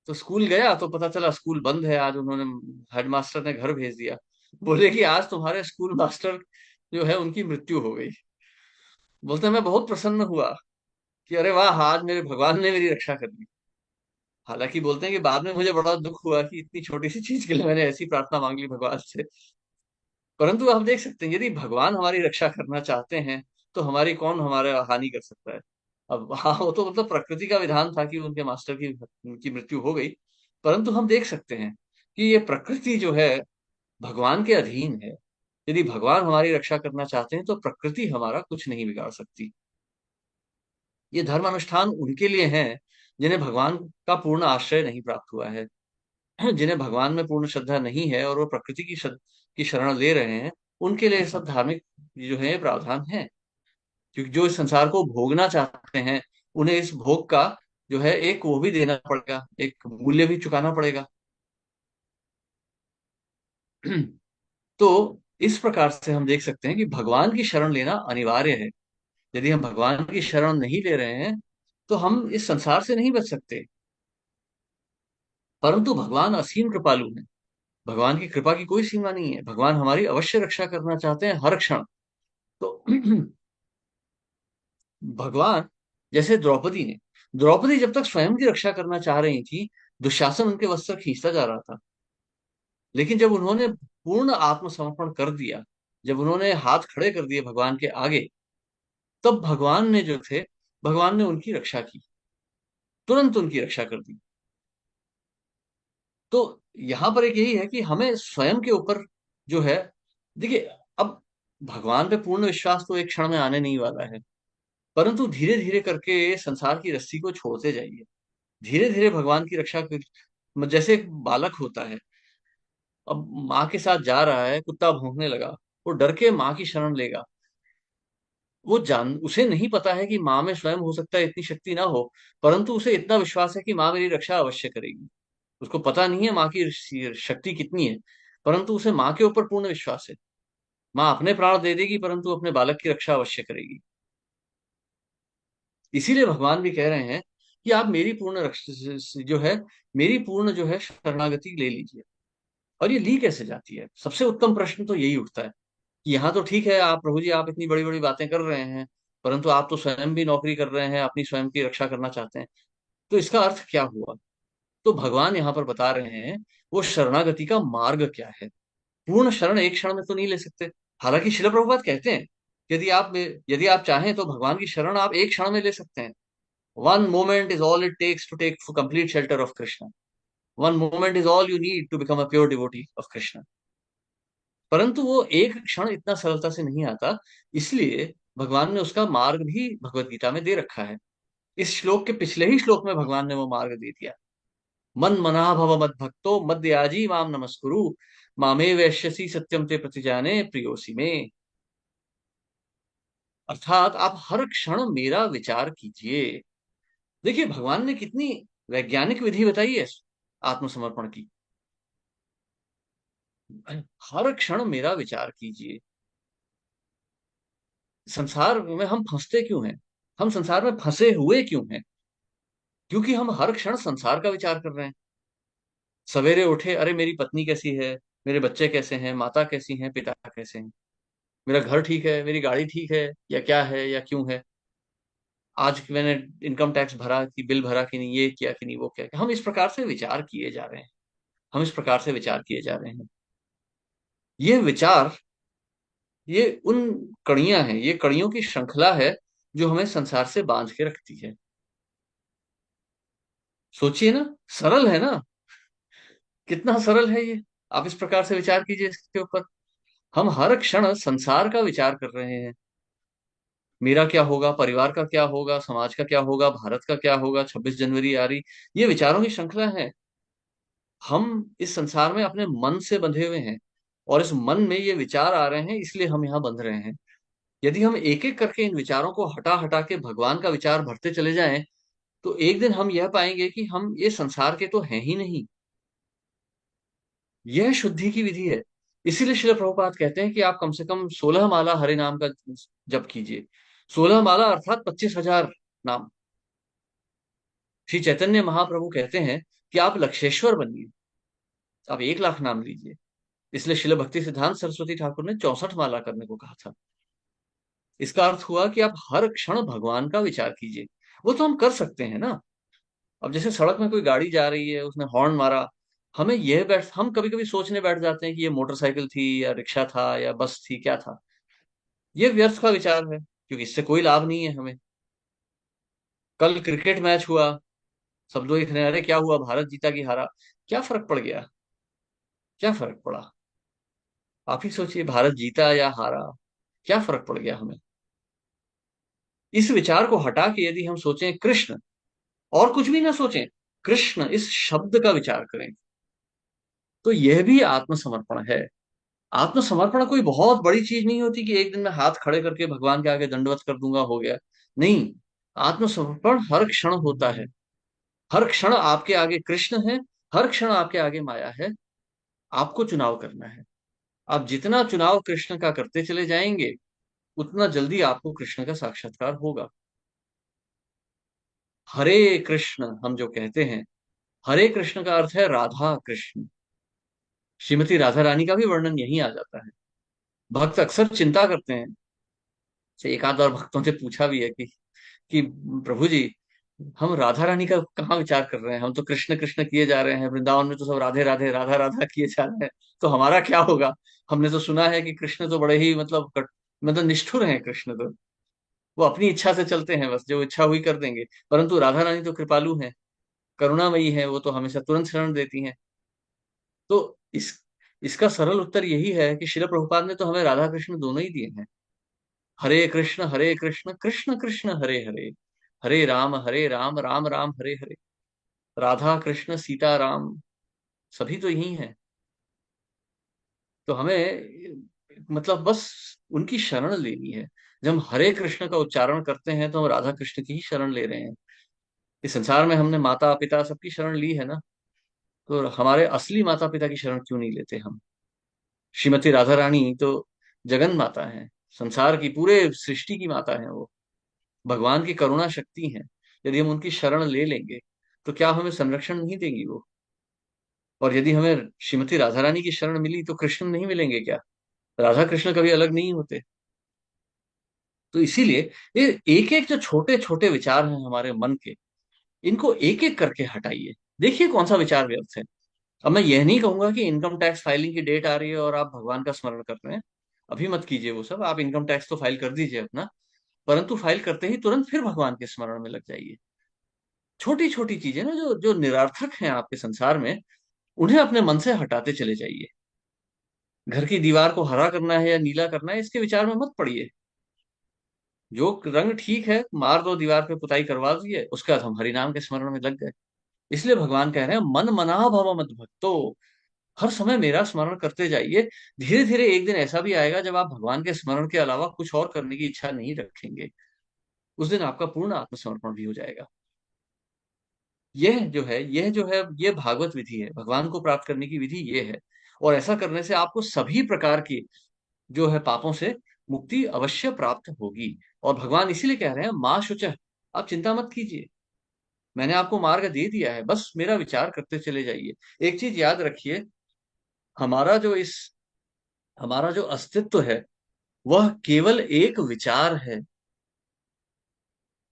तो स्कूल गया तो पता चला स्कूल बंद है आज। उन्होंने, हेडमास्टर ने घर भेज दिया। बोले कि आज तुम्हारे स्कूल मास्टर जो है उनकी मृत्यु हो गई। बोलते हैं मैं बहुत प्रसन्न हुआ कि अरे वाह, आज मेरे भगवान ने मेरी रक्षा कर दी। हालांकि बोलते हैं कि बाद में मुझे बड़ा दुख हुआ कि इतनी छोटी सी चीज के लिए मैंने ऐसी प्रार्थना मांग ली भगवान से। परंतु आप देख सकते हैं, यदि भगवान हमारी रक्षा करना चाहते हैं तो हमारी कौन हमारा हानि कर सकता है। अब हाँ, वो तो मतलब प्रकृति का विधान था कि उनके मास्टर की उनकी मृत्यु हो गई। परंतु हम देख सकते हैं कि ये प्रकृति जो है भगवान के अधीन है। यदि भगवान हमारी रक्षा करना चाहते हैं तो प्रकृति हमारा कुछ नहीं बिगाड़ सकती। ये धर्म अनुष्ठान उनके लिए हैं जिन्हें भगवान का पूर्ण आश्रय नहीं प्राप्त हुआ है, जिन्हें भगवान में पूर्ण श्रद्धा नहीं है और वो प्रकृति की शरण ले रहे हैं। उनके लिए सब धार्मिक जो है प्रावधान है। क्योंकि जो इस संसार को भोगना चाहते हैं, उन्हें इस भोग का जो है एक वो भी देना पड़ेगा, एक मूल्य भी चुकाना पड़ेगा। तो इस प्रकार से हम देख सकते हैं कि भगवान की शरण लेना अनिवार्य है। यदि हम भगवान की शरण नहीं ले रहे हैं तो हम इस संसार से नहीं बच सकते। परंतु भगवान असीम कृपालु है। भगवान की कृपा की कोई सीमा नहीं है। भगवान हमारी अवश्य रक्षा करना चाहते हैं हर क्षण। तो भगवान, जैसे द्रौपदी जब तक स्वयं की रक्षा करना चाह रही थी, दुशासन उनके वस्त्र खींचता जा रहा था। लेकिन जब उन्होंने पूर्ण आत्मसमर्पण कर दिया, जब उन्होंने हाथ खड़े कर दिए भगवान के आगे, तब भगवान ने जो थे, भगवान ने उनकी रक्षा की, तुरंत उनकी रक्षा कर दी। तो यहां पर एक यही है कि हमें स्वयं के ऊपर जो है, देखिए, अब भगवान पे पूर्ण विश्वास तो एक क्षण में आने नहीं वाला है। परंतु धीरे धीरे करके संसार की रस्सी को छोड़ते जाइए। धीरे धीरे भगवान की रक्षा कर, जैसे एक बालक होता है, अब माँ के साथ जा रहा है, कुत्ता भौंकने लगा, वो डर के माँ की शरण लेगा। वो जान उसे नहीं पता है कि माँ में स्वयं हो सकता है इतनी शक्ति ना हो, परंतु उसे इतना विश्वास है कि माँ मेरी रक्षा अवश्य करेगी। उसको पता नहीं है माँ की शक्ति कितनी है, परंतु उसे माँ के ऊपर पूर्ण विश्वास है। माँ अपने प्राण दे देगी परंतु अपने बालक की रक्षा अवश्य करेगी। इसीलिए भगवान भी कह रहे हैं कि आप मेरी पूर्ण रक्षा जो है, मेरी पूर्ण जो है शरणागति ले लीजिए। और ये ली कैसे जाती है? सबसे उत्तम प्रश्न तो यही उठता है कि यहाँ तो ठीक है, आप प्रभु जी आप इतनी बड़ी बड़ी बातें कर रहे हैं, परंतु आप तो स्वयं भी नौकरी कर रहे हैं, अपनी स्वयं की रक्षा करना चाहते हैं। तो इसका अर्थ क्या हुआ? तो भगवान यहाँ पर बता रहे हैं वो शरणागति का मार्ग क्या है। पूर्ण शरण एक क्षण में तो नहीं ले सकते। हालांकि शिल प्रभुपाद कहते हैं, यदि आप चाहें तो भगवान की शरण आप एक क्षण में ले सकते हैं। One moment is all it takes to take complete shelter of Krishna. One moment is all you need to become a pure devotee of Krishna. परंतु वो एक क्षण इतना सरलता से नहीं आता। इसलिए भगवान ने उसका मार्ग भी भगवत गीता में दे रखा है। इस श्लोक के पिछले ही श्लोक में भगवान ने वो मार्ग दे दिया। मन मना भव मद भक्तो मद्याजी माम नमस्कुरु, मामे वैश्यसी सत्यम ते प्रतिजाने प्रियोसी में। अर्थात आप हर क्षण मेरा विचार कीजिए। देखिए भगवान ने कितनी वैज्ञानिक विधि बताई है आत्मसमर्पण की। हर क्षण मेरा विचार कीजिए। संसार में हम फंसते क्यों हैं? हम संसार में फंसे हुए क्यों हैं? क्योंकि हम हर क्षण संसार का विचार कर रहे हैं। सवेरे उठे, अरे मेरी पत्नी कैसी है, मेरे बच्चे कैसे हैं, माता कैसी हैं, पिता कैसे हैं, मेरा घर ठीक है, मेरी गाड़ी ठीक है या क्या है या क्यों है, आज मैंने इनकम टैक्स भरा कि बिल भरा कि नहीं, ये किया कि नहीं, वो क्या किया। हम इस प्रकार से विचार किए जा रहे हैं। हम इस प्रकार से विचार किए जा रहे हैं। ये विचार, ये उन कड़ियां हैं, ये कड़ियों की श्रृंखला है जो हमें संसार से बांध के रखती है। सोचिए ना, सरल है ना। कितना सरल है ये। आप इस प्रकार से विचार कीजिए इसके ऊपर। हम हर क्षण संसार का विचार कर रहे हैं। मेरा क्या होगा, परिवार का क्या होगा, समाज का क्या होगा, भारत का क्या होगा, 26 जनवरी आ रही। ये विचारों की श्रृंखला है। हम इस संसार में अपने मन से बंधे हुए हैं, और इस मन में ये विचार आ रहे हैं, इसलिए हम यहाँ बंध रहे हैं। यदि हम एक एक करके इन विचारों को हटा हटा के भगवान का विचार भरते चले जाएं, तो एक दिन हम यह पाएंगे कि हम ये संसार के तो हैं ही नहीं। यह शुद्धि की विधि है। इसीलिए श्रील प्रभुपाद कहते हैं कि आप कम से कम 16 माला हरि नाम का जप कीजिए। 16 माला अर्थात 25,000 नाम। श्री चैतन्य महाप्रभु कहते हैं कि आप लक्षेश्वर बनिए, आप 1 लाख नाम लीजिए। इसलिए शिल भक्ति सिद्धांत सरस्वती ठाकुर ने 64 माला करने को कहा था। इसका अर्थ हुआ कि आप हर क्षण भगवान का विचार कीजिए। वो तो हम कर सकते हैं ना। अब जैसे सड़क में कोई गाड़ी जा रही है, उसने हॉर्न मारा, हम कभी कभी सोचने बैठ जाते हैं कि ये मोटरसाइकिल थी या रिक्शा था या बस थी, क्या था। ये व्यर्थ का विचार है, क्योंकि इससे कोई लाभ नहीं है हमें। कल क्रिकेट मैच हुआ, सब लोग कहने अरे क्या हुआ, भारत जीता कि हारा, क्या फर्क पड़ गया, क्या फर्क पड़ा। आप ही सोचिए, भारत जीता या हारा, क्या फर्क पड़ गया हमें। इस विचार को हटा के यदि हम सोचें कृष्ण, और कुछ भी ना सोचें, कृष्ण इस शब्द का विचार करें, तो यह भी आत्मसमर्पण है। आत्मसमर्पण कोई बहुत बड़ी चीज नहीं होती कि एक दिन में हाथ खड़े करके भगवान के आगे दंडवत कर दूंगा, हो गया। नहीं, आत्मसमर्पण हर क्षण होता है। हर क्षण आपके आगे कृष्ण है, हर क्षण आपके आगे माया है। आपको चुनाव करना है। आप जितना चुनाव कृष्ण का करते चले जाएंगे, उतना जल्दी आपको कृष्ण का साक्षात्कार होगा। हरे कृष्ण हम जो कहते हैं, हरे कृष्ण का अर्थ है राधा कृष्ण। श्रीमती राधा रानी का भी वर्णन यहीं आ जाता है। भक्त अक्सर चिंता करते हैं। से एक आध बार भक्तों से पूछा भी है कि प्रभु जी, हम राधा रानी का कहाँ विचार कर रहे हैं, हम तो कृष्ण कृष्ण किए जा रहे हैं, वृंदावन में तो सब राधे राधे राधा राधा किए जा रहे हैं, तो हमारा क्या होगा। हमने तो सुना है कि कृष्ण तो बड़े ही मतलब निष्ठुर हैं कृष्ण तो। वो अपनी इच्छा से चलते हैं, बस जो इच्छा हुई कर देंगे। परंतु राधा रानी तो कृपालु हैं, करुणामयी हैं, वो तो हमेशा तुरंत शरण देती हैं। तो इसका सरल उत्तर यही है कि शिल प्रभुपाद ने तो हमें राधा कृष्ण दोनों ही दिए हैं। हरे कृष्ण कृष्ण कृष्ण हरे हरे, हरे राम राम राम हरे हरे। राधा कृष्ण सीता राम, सभी तो यही हैं। तो हमें मतलब बस उनकी शरण लेनी है। जब हम हरे कृष्ण का उच्चारण करते हैं, तो हम राधा कृष्ण की ही शरण ले रहे हैं। इस संसार में हमने माता पिता सबकी शरण ली है ना, तो हमारे असली माता पिता की शरण क्यों नहीं लेते हम। श्रीमती राधा रानी तो जगन माता है, संसार की पूरे सृष्टि की माता है वो, भगवान की करुणा शक्ति है। यदि हम उनकी शरण ले लेंगे, तो क्या हमें संरक्षण नहीं देंगी वो। और यदि हमें श्रीमती राधा रानी की शरण मिली, तो कृष्ण नहीं मिलेंगे क्या। राधा कृष्ण कभी अलग नहीं होते। तो इसीलिए ये एक एक जो छोटे छोटे विचार हैं हमारे मन के, इनको एक एक करके हटाइए। देखिए कौन सा विचार व्यर्थ है। अब मैं यह नहीं कहूंगा कि इनकम टैक्स फाइलिंग की डेट आ रही है और आप भगवान का स्मरण कर रहे हैं, अभी मत कीजिए वो सब। आप इनकम टैक्स तो फाइल कर दीजिए अपना, परंतु फाइल करते ही तुरंत फिर भगवान के स्मरण में लग जाइए। छोटी छोटी चीजें ना, जो जो निरर्थक हैं आपके संसार में, उन्हें अपने मन से हटाते चले जाइए। घर की दीवार को हरा करना है या नीला करना है, इसके विचार में मत पड़िए। जो रंग ठीक है, मार दो दीवार पे, पुताई करवा दिए, उसके बाद हम हरि नाम के स्मरण में लग गए। इसलिए भगवान कह रहे हैं, मन मना भव मत भक्तो। हर समय मेरा स्मरण करते जाइए। धीरे धीरे एक दिन ऐसा भी आएगा जब आप भगवान के स्मरण के अलावा कुछ और करने की इच्छा नहीं रखेंगे। उस दिन आपका पूर्ण आत्मसमर्पण भी हो जाएगा। यह जो है ये भागवत विधि है, भगवान को प्राप्त करने की विधि ये है। और ऐसा करने से आपको सभी प्रकार की जो है पापों से मुक्ति अवश्य प्राप्त होगी। और भगवान इसीलिए कह रहे हैं, माँ शुचः, आप चिंता मत कीजिए, मैंने आपको मार्ग दे दिया है, बस मेरा विचार करते चले जाइए। एक चीज याद रखिए, हमारा जो इस हमारा जो अस्तित्व है, वह केवल एक विचार है।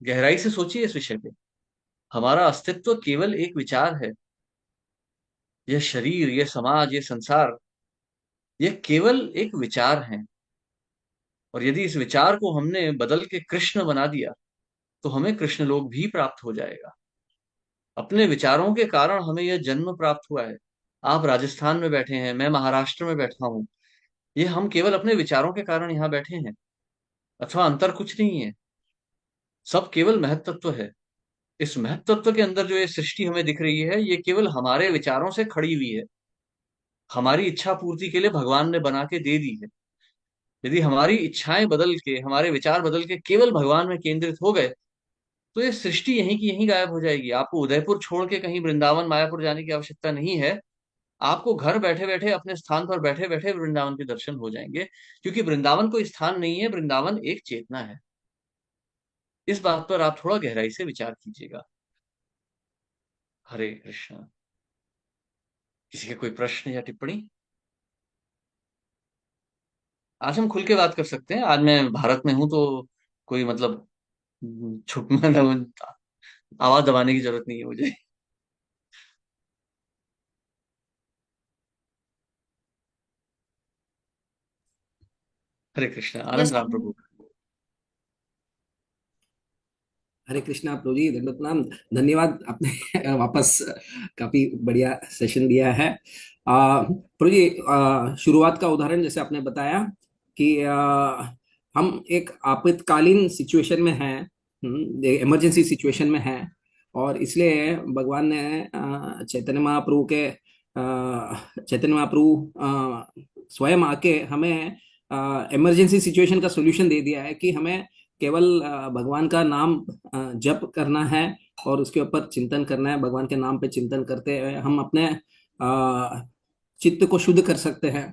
गहराई से सोचिए इस विषय पे। हमारा अस्तित्व केवल एक विचार है। यह शरीर, यह समाज, यह संसार, यह केवल एक विचार है। और यदि इस विचार को हमने बदल के कृष्ण बना दिया, तो हमें कृष्ण लोक भी प्राप्त हो जाएगा। अपने विचारों के कारण हमें यह जन्म प्राप्त हुआ है। आप राजस्थान में बैठे हैं, मैं महाराष्ट्र में बैठा हूं। ये हम केवल अपने विचारों के कारण यहाँ बैठे हैं, अथवा अंतर कुछ नहीं है। सब केवल महत्त्व है। इस महत्त्व के अंदर जो ये सृष्टि हमें दिख रही है, ये केवल हमारे विचारों से खड़ी हुई है। हमारी इच्छा पूर्ति के लिए भगवान ने बना के दे दी है। यदि हमारी इच्छाएं बदल के, हमारे विचार बदल के केवल भगवान में केंद्रित हो गए, तो ये सृष्टि यहीं की यहीं गायब हो जाएगी। आपको उदयपुर छोड़ के कहीं वृंदावन मायापुर जाने की आवश्यकता नहीं है। आपको घर बैठे बैठे अपने स्थान पर बैठे बैठे वृंदावन के दर्शन हो जाएंगे, क्योंकि वृंदावन कोई स्थान नहीं है, वृंदावन एक चेतना है। इस बात पर आप थोड़ा गहराई से विचार कीजिएगा। हरे कृष्णा। किसी के कोई प्रश्न या टिप्पणी? आज हम खुल के बात कर सकते हैं। आज मैं भारत में हूं, तो कोई मतलब छुप मतलब आवाज दबाने की जरूरत नहीं है मुझे। हरे कृष्णा। यस। आनंद राम प्रभु। हरे कृष्णा प्रभु जी, दंडवत प्रणाम। धन्यवाद, आपने वापस काफी बढ़िया सेशन दिया है। प्रभु जी, शुरुआत का उदाहरण जैसे आपने बताया कि हम एक आपातकालीन सिचुएशन में हैं, इमरजेंसी सिचुएशन में हैं, और इसलिए भगवान ने चैतन्य महाप्रभु स्वयं आके हमें इमरजेंसी सिचुएशन का सोल्यूशन दे दिया है कि हमें केवल भगवान का नाम जप करना है, और उसके ऊपर चिंतन करना है। भगवान के नाम पे चिंतन करते हुए हम अपने चित्त को शुद्ध कर सकते हैं।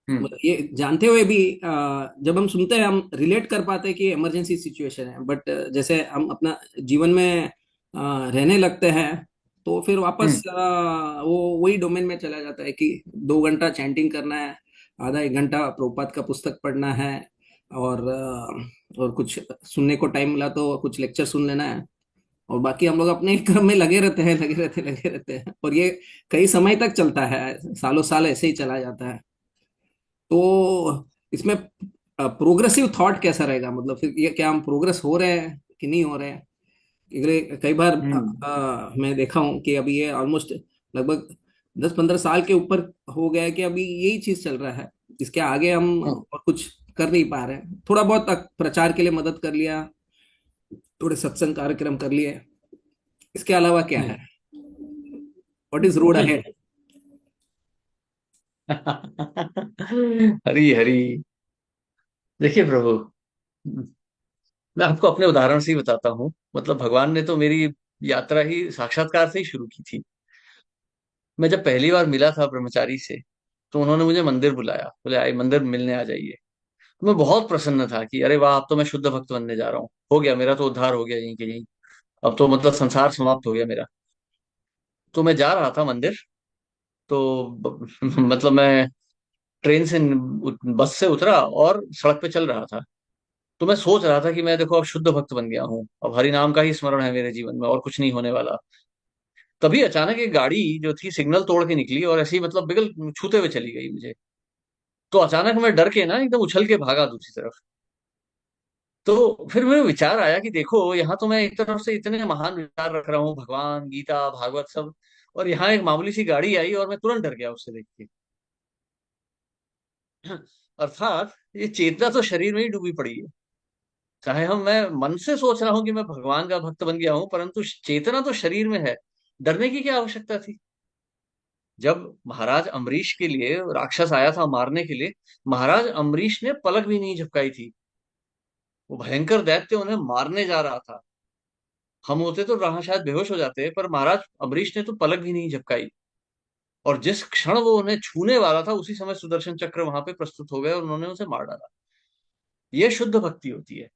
हम्म। मतलब ये जानते हुए भी जब हम सुनते हैं हम रिलेट कर पाते हैं कि इमरजेंसी सिचुएशन है, बट जैसे हम अपना जीवन में रहने लगते हैं, तो फिर वापस हम्म। वो वही डोमेन में चला जाता है कि 2 घंटा चैंटिंग करना है, आधा 1 घंटा प्रभुपाद का पुस्तक पढ़ना है, और कुछ सुनने को टाइम मिला तो कुछ लेक्चर सुन लेना है, और बाकी हम लोग अपने क्रम में लगे रहते हैं, और ये कई समय तक चलता है, सालों साल ऐसे ही चला जाता है। तो इसमें प्रोग्रेसिव थॉट कैसा रहेगा? मतलब फिर ये क्या हम प्रोग्रेस हो रहे हैं कि नहीं हो रहे हैं? कई बार हम्म। मैं देखा हूँ कि अभी ये ऑलमोस्ट लगभग 10-15 साल के ऊपर हो गया है कि अभी यही चीज चल रहा है। इसके आगे हम हम्म। और कुछ कर नहीं पा रहे हैं। थोड़ा बहुत प्रचार के लिए मदद कर लिया, थोड़े सत्संग कार्यक्रम कर लिए, इसके अलावा क्या हम्म। है? What is road ahead? Hari Hari. देखिए प्रभु, मैं आपको अपने उदाहरण से ही बताता हूँ। मतलब भगवान ने तो मेरी यात्रा ही साक्षात्कार से ही शुरू की थी। मैं जब पहली बार मिला था ब्रह्मचारी से, तो उन्होंने मुझे मंदिर बुलाया, बोले आए मंदिर मिलने आ जाइए। तो मैं बहुत प्रसन्न था कि अरे वाह, अब तो मैं शुद्ध भक्त बनने जा रहा हूँ, हो गया मेरा तो उद्धार हो गया यहीं के यहीं। अब तो मतलब संसार समाप्त हो गया मेरा। तो मैं जा रहा था मंदिर। तो मतलब मैं ट्रेन से बस से उतरा और सड़क पे चल रहा था। तो मैं सोच रहा था कि मैं देखो अब शुद्ध भक्त बन गया हूँ, अब हरि नाम का ही स्मरण है मेरे जीवन में और कुछ नहीं होने वाला। तभी अचानक एक गाड़ी जो थी सिग्नल तोड़ के निकली और ऐसे ही मतलब बिल्कुल छूते हुए चली गई मुझे। तो अचानक मैं डर के ना एकदम उछल के भागा दूसरी तरफ। तो फिर मेरे विचार आया कि देखो यहाँ तो मैं एक तरफ से इतने महान विचार रख रहा हूँ, भगवान गीता भागवत सब, और यहाँ एक मामूली सी गाड़ी आई और मैं तुरंत डर गया उससे देख के। अर्थात ये चेतना तो शरीर में ही डूबी पड़ी है। चाहे मैं मन से सोच रहा हूँ कि मैं भगवान का भक्त बन गया हूँ, परंतु चेतना तो शरीर में है। डरने की क्या आवश्यकता थी? जब महाराज अम्बरीश के लिए राक्षस आया था मारने के लिए, महाराज अम्बरीश ने पलक भी नहीं झपकाई थी। वो भयंकर दैत्य उन्हें मारने जा रहा था। हम होते तो वहां शायद बेहोश हो जाते, पर महाराज अम्बरीश ने तो पलक भी नहीं झपकाई। और जिस क्षण वो उन्हें छूने वाला था, उसी समय सुदर्शन चक्र वहां पे प्रस्तुत हो गए और उन्होंने उसे मार डाला। ये शुद्ध भक्ति होती है।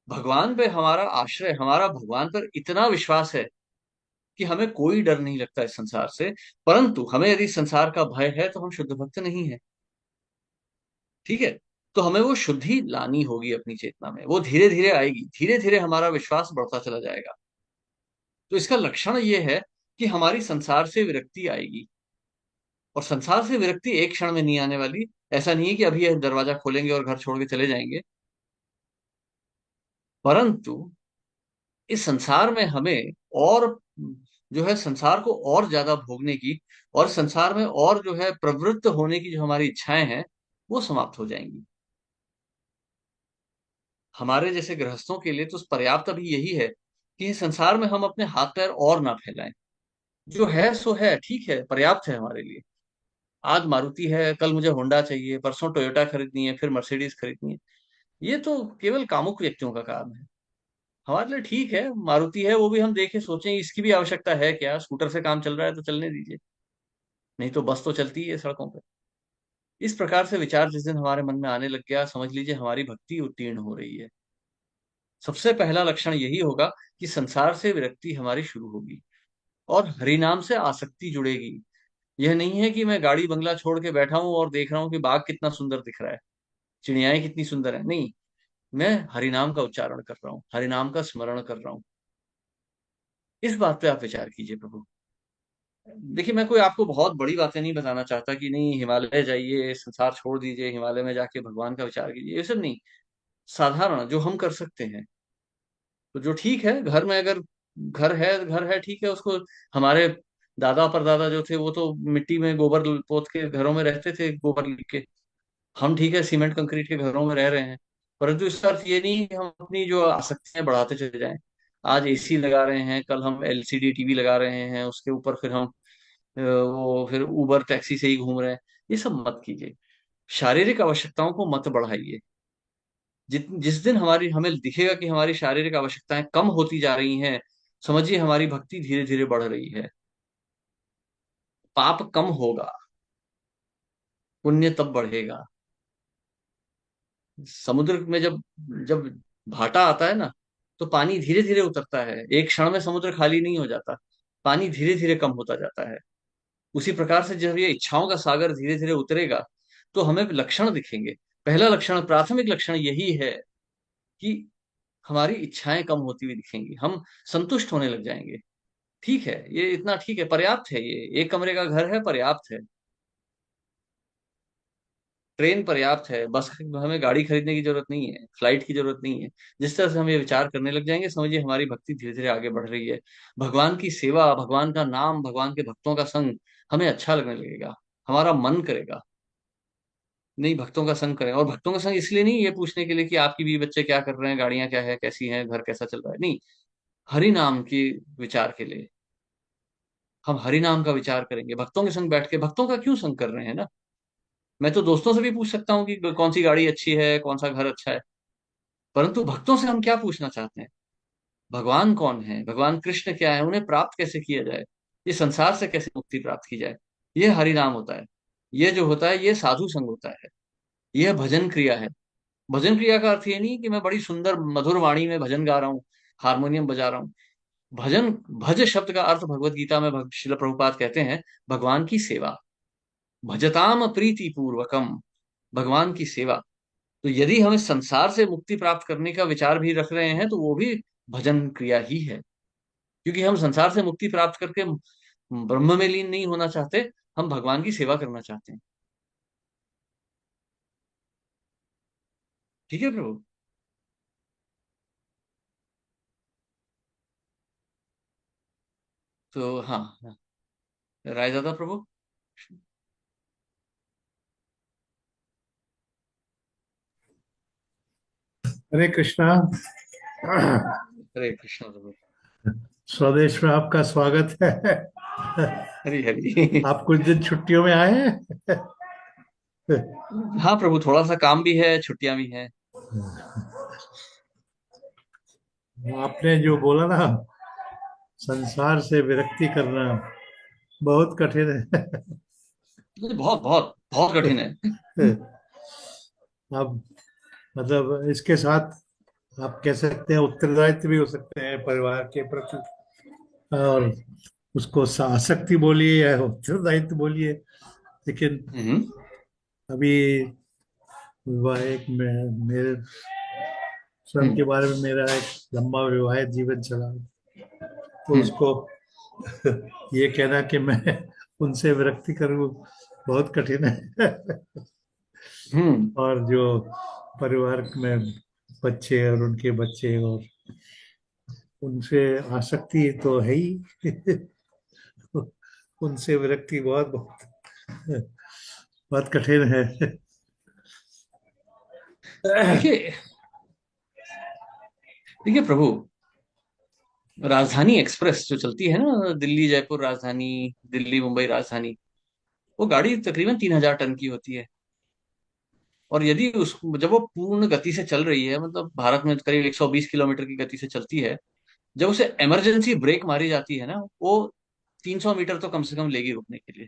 भगवान पे हमारा आश्रय, हमारा भगवान पर इतना विश्वास है कि हमें कोई डर नहीं लगता इस संसार से। परंतु हमें यदि संसार का भय है, तो हम शुद्ध भक्त नहीं है। ठीक है। तो हमें वो शुद्धि लानी होगी अपनी चेतना में। वो धीरे धीरे आएगी, धीरे धीरे हमारा विश्वास बढ़ता चला जाएगा। तो इसका लक्षण ये है कि हमारी संसार से विरक्ति आएगी। और संसार से विरक्ति एक क्षण में नहीं आने वाली। ऐसा नहीं है कि अभी यह दरवाजा खोलेंगे और घर छोड़ के चले जाएंगे। परंतु इस संसार में हमें और जो है संसार को और ज्यादा भोगने की और संसार में और जो है प्रवृत्त होने की जो हमारी इच्छाएं हैं वो समाप्त हो जाएंगी। हमारे जैसे गृहस्थों के लिए तो पर्याप्त अभी यही है कि इस संसार में हम अपने हाथ पैर और ना फैलाएं। जो है सो है, ठीक है, पर्याप्त है हमारे लिए। आज मारुति है, कल मुझे होंडा चाहिए, परसों टोयोटा खरीदनी है, फिर मर्सिडीज खरीदनी है। ये तो केवल कामुक व्यक्तियों का काम है। हमारे लिए ठीक है, मारुति है, वो भी हम देखें सोचें इसकी भी आवश्यकता है क्या, स्कूटर से काम चल रहा है तो चलने दीजिए, नहीं तो बस तो चलती ही है सड़कों पर। इस प्रकार से विचार जिस दिन हमारे मन में आने लग गया, समझ लीजिए हमारी भक्ति उत्तीर्ण हो रही है। सबसे पहला लक्षण यही होगा कि संसार से विरक्ति हमारी शुरू होगी और हरिनाम से आसक्ति जुड़ेगी। यह नहीं है कि मैं गाड़ी बंगला छोड़ के बैठा हूं और देख रहा हूं कि बाग कितना सुंदर दिख रहा है, चिड़ियाएं कितनी सुंदर है, नहीं। मैं हरिनाम का उच्चारण कर रहा हूँ, हरिनाम का स्मरण कर रहा हूँ। इस बात पे आप विचार कीजिए प्रभु। देखिए, मैं कोई आपको बहुत बड़ी बातें नहीं बताना चाहता कि नहीं हिमालय जाइए, संसार छोड़ दीजिए, हिमालय में जाके भगवान का विचार कीजिए, ये सब नहीं। साधारण जो हम कर सकते हैं, तो जो ठीक है, घर में अगर घर है ठीक है, उसको हमारे दादा परदादा जो थे वो तो मिट्टी में गोबर पोत के घरों में रहते थे, गोबर लिख के। हम ठीक है सीमेंट कंक्रीट के घरों में रह रहे हैं। परंतु इसका अर्थ ये नहीं कि हम अपनी जो आसक्तियां बढ़ाते चले जाएं। आज एसी लगा रहे हैं, कल हम एलसीडी टीवी लगा रहे हैं, उसके ऊपर फिर हम वो फिर उबर टैक्सी से ही घूम रहे हैं। ये सब मत कीजिए। शारीरिक आवश्यकताओं को मत बढ़ाइए। जिस दिन हमें दिखेगा कि हमारी शारीरिक आवश्यकताएं कम होती जा रही हैं, समझिए हमारी भक्ति धीरे धीरे बढ़ रही है। पाप कम होगा, पुण्य तब बढ़ेगा। समुद्र में जब जब भाटा आता है ना, तो पानी धीरे धीरे उतरता है, एक क्षण में समुद्र खाली नहीं हो जाता। पानी धीरे धीरे कम होता जाता है। उसी प्रकार से जब ये इच्छाओं का सागर धीरे धीरे उतरेगा, तो हमें लक्षण दिखेंगे। पहला लक्षण, प्राथमिक लक्षण यही है कि हमारी इच्छाएं कम होती हुई दिखेंगी, हम संतुष्ट होने लग जाएंगे। ठीक है, ये इतना ठीक है, पर्याप्त है, ये एक कमरे का घर है, पर्याप्त है। ट्रेन पर्याप्त है, बस हमें गाड़ी खरीदने की जरूरत नहीं है, फ्लाइट की जरूरत नहीं है। जिस तरह से हम ये विचार करने लग जाएंगे, समझिए हमारी भक्ति धीरे धीरे आगे बढ़ रही है। भगवान की सेवा, भगवान का नाम, भगवान के भक्तों का संग हमें अच्छा लगने लगेगा। हमारा मन करेगा नहीं भक्तों का संग करें। और भक्तों का संग इसलिए नहीं ये पूछने के लिए कि आपकी बीवी बच्चे क्या कर रहे हैं, गाड़ियां क्या है, कैसी हैं, घर कैसा चल रहा है, नहीं। हरि नाम के विचार के लिए हम हरि नाम का विचार करेंगे, भक्तों के संग बैठ के। भक्तों का क्यों संग कर रहे हैं ना, मैं तो दोस्तों से भी पूछ सकता हूँ कि कौन सी गाड़ी अच्छी है, कौन सा घर अच्छा है। परंतु भक्तों से हम क्या पूछना चाहते हैं? भगवान कौन है, भगवान कृष्ण क्या है, उन्हें प्राप्त कैसे किया जाए, ये संसार से कैसे मुक्ति प्राप्त की जाए। ये हरि नाम होता है। ये जो होता है ये साधु संग होता है। यह भजन क्रिया है। भजन क्रिया का अर्थ ये नहीं कि मैं बड़ी सुंदर मधुर वाणी में भजन गा रहा हूँ, हारमोनियम बजा रहा हूँ। भजन, भज शब्द का अर्थ भगवत गीता में श्रील प्रभुपाद कहते हैं भगवान की सेवा। भजताम प्रीति पूर्वकम, भगवान की सेवा। तो यदि हम इस संसार से मुक्ति प्राप्त करने का विचार भी रख रहे हैं, तो वो भी भजन क्रिया ही है। क्योंकि हम संसार से मुक्ति प्राप्त करके ब्रह्म में लीन नहीं होना चाहते, हम भगवान की सेवा करना चाहते हैं। ठीक है प्रभु। तो हाँ, राय दादा प्रभु। हरे कृष्णा। हरे कृष्ण प्रभु। स्वदेश में आपका स्वागत है। हरी हरी। आप कुछ दिन छुट्टियों में आए हैं। हाँ प्रभु, थोड़ा सा काम भी है, छुट्टियां भी हैं। आपने जो बोला ना, संसार से विरक्ति करना बहुत कठिन ये बहुत बहुत बहुत कठिन है। है। अब मतलब इसके साथ आप कह सकते हैं उत्तरदायित्व भी हो सकते हैं परिवार के प्रति, और उसको आसक्ति बोलिए या उत्तरदायित्व बोलिए। लेकिन हम्म। अभी मेरे स्वयं के हम्म। बारे में मेरा एक लंबा विवाहित जीवन चला, तो हम्म। उसको ये कहना कि मैं उनसे विरक्ति करूं बहुत कठिन है। हम्म। और जो परिवार में बच्चे और उनके बच्चे और उनसे आसक्ति तो है ही। उनसे विरक्ति बहुत बहुत बहुत कठिन है। देखिए, देखिए प्रभु, राजधानी एक्सप्रेस जो चलती है ना, दिल्ली जयपुर राजधानी, दिल्ली मुंबई राजधानी, वो गाड़ी तकरीबन 3,000 टन की होती है। और यदि उस जब वो पूर्ण गति से चल रही है, मतलब भारत में करीब 120 किलोमीटर की गति से चलती है, जब उसे इमरजेंसी ब्रेक मारी जाती है ना, वो 300 मीटर तो कम से कम लेगी रुकने के लिए।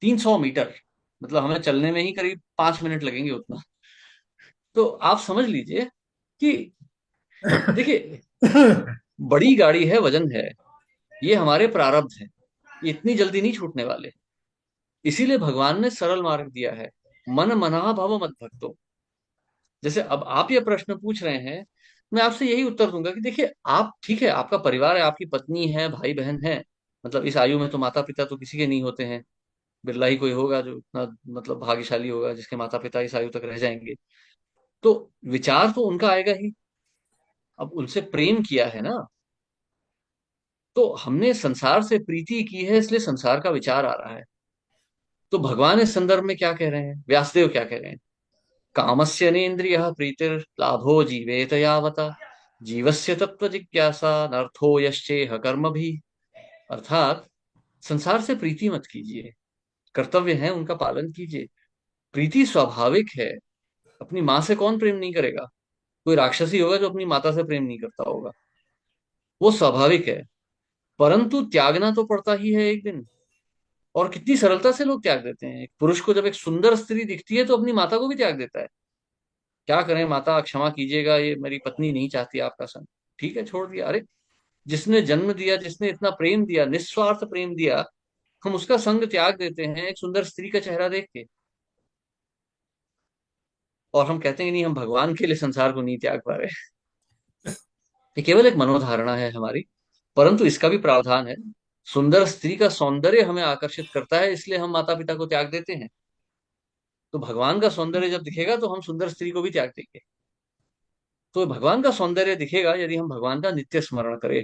300 मीटर, मतलब हमें चलने में ही करीब 5 मिनट लगेंगे उतना। तो आप समझ लीजिए कि, देखिए, बड़ी गाड़ी है, वजन है, ये हमारे प्रारब्ध है, ये इतनी जल्दी नहीं छूटने वाले। इसीलिए भगवान ने सरल मार्ग दिया है, मन मना भव मत भक्तो। जैसे अब आप ये प्रश्न पूछ रहे हैं, मैं आपसे यही उत्तर दूंगा कि देखिए, आप ठीक है, आपका परिवार है, आपकी पत्नी है, भाई बहन है, मतलब इस आयु में तो माता पिता तो किसी के नहीं होते हैं। बिरला ही कोई होगा जो इतना मतलब भाग्यशाली होगा जिसके माता पिता इस आयु तक रह जाएंगे। तो विचार तो उनका आएगा ही। अब उनसे प्रेम किया है ना, तो हमने संसार से प्रीति की है, इसलिए संसार का विचार आ रहा है। तो भगवान इस संदर्भ में क्या कह रहे हैं, व्यासदेव क्या कह रहे हैं? कामस्य नेन्द्रिय प्रीतिर लाभो जीवेत यावता, जीवस्य तत्व जिज्ञासा नर्थो यश्चेह कर्म भी। अर्थात संसार से प्रीति मत कीजिए, कर्तव्य है उनका पालन कीजिए। प्रीति स्वाभाविक है। अपनी माँ से कौन प्रेम नहीं करेगा? कोई राक्षसी होगा जो अपनी माता से प्रेम नहीं करता होगा? वो स्वाभाविक है। परंतु त्यागना तो पड़ता ही है एक दिन। और कितनी सरलता से लोग त्याग देते हैं। एक पुरुष को जब एक सुंदर स्त्री दिखती है तो अपनी माता को भी त्याग देता है। क्या करें माता, क्षमा कीजिएगा, ये मेरी पत्नी नहीं चाहती आपका संग। ठीक है, छोड़ दिया। अरे, जिसने जन्म दिया, जिसने इतना प्रेम दिया, निस्वार्थ प्रेम दिया, हम उसका संग त्याग देते हैं एक सुंदर स्त्री का चेहरा देख के। और हम कहते हैं कि नहीं, हम भगवान के लिए संसार को नहीं त्याग पा रहे। ये केवल एक मनोधारणा है हमारी। परंतु इसका भी प्रावधान है। सुंदर स्त्री का सौंदर्य हमें आकर्षित करता है, इसलिए हम माता पिता को त्याग देते हैं। तो भगवान का सौंदर्य जब दिखेगा तो हम सुंदर स्त्री को भी त्याग देंगे। तो भगवान का सौंदर्य दिखेगा यदि हम भगवान का नित्य स्मरण करें।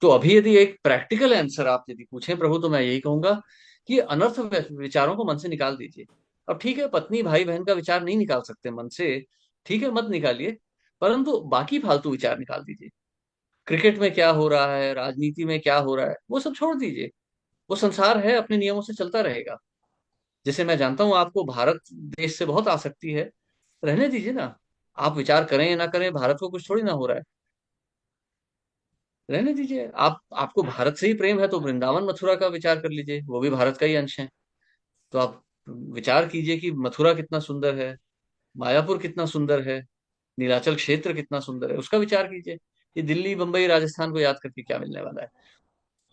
तो अभी यदि एक प्रैक्टिकल आंसर आप यदि पूछें प्रभु, तो मैं यही कहूंगा कि अनर्थ विचारों को मन से निकाल दीजिए। अब ठीक है, पत्नी भाई बहन का विचार नहीं निकाल सकते मन से, ठीक है, मत निकालिए। परंतु बाकी फालतू विचार निकाल दीजिए। क्रिकेट में क्या हो रहा है, राजनीति में क्या हो रहा है, वो सब छोड़ दीजिए। वो संसार है, अपने नियमों से चलता रहेगा। जैसे मैं जानता हूं आपको भारत देश से बहुत आसक्ति है, रहने दीजिए ना। आप विचार करें या ना करें, भारत को कुछ थोड़ी ना हो रहा है। रहने दीजिए। आप, आपको भारत से ही प्रेम है तो वृंदावन मथुरा का विचार कर लीजिए, वो भी भारत का ही अंश है। तो आप विचार कीजिए कि मथुरा कितना सुंदर है, मायापुर कितना सुंदर है, नीलाचल क्षेत्र कितना सुंदर है, उसका विचार कीजिए। ये दिल्ली बंबई राजस्थान को याद करके क्या मिलने वाला है?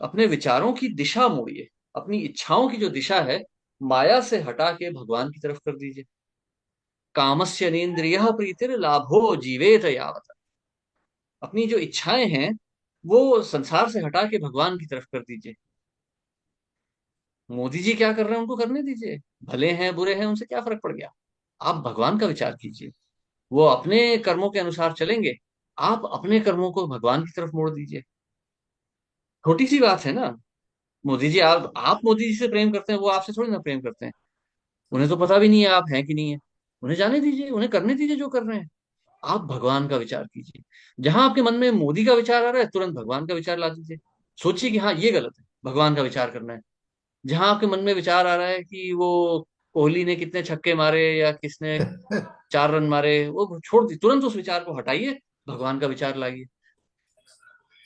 अपने विचारों की दिशा मोड़िए। अपनी इच्छाओं की जो दिशा है, माया से हटा के भगवान की तरफ कर दीजिए। कामस्य नेन्द्रिय प्रीतिर लाभो जीवेत यावत। अपनी जो इच्छाएं हैं, वो संसार से हटा के भगवान की तरफ कर दीजिए। मोदी जी क्या कर रहे हैं उनको करने दीजिए। भले हैं बुरे हैं, उनसे क्या फर्क पड़ गया? आप भगवान का विचार कीजिए। वो अपने कर्मों के अनुसार चलेंगे, आप अपने कर्मों को भगवान की तरफ मोड़ दीजिए। छोटी सी बात है ना। मोदी जी, आप मोदी जी से प्रेम करते हैं, वो आपसे थोड़ी ना प्रेम करते हैं। उन्हें तो पता भी नहीं है आप हैं कि नहीं है। उन्हें जाने दीजिए, उन्हें करने दीजिए जो कर रहे हैं। आप भगवान का विचार कीजिए। जहां आपके मन में मोदी का विचार आ रहा है, तुरंत भगवान का विचार ला दीजिए। सोचिए कि हाँ, ये गलत है, भगवान का विचार करना है। जहां आपके मन में विचार आ रहा है कि वो कोहली ने कितने छक्के मारे या किसने 4 रन मारे, वो छोड़ दी, तुरंत उस विचार को हटाइए, भगवान का विचार लाइए।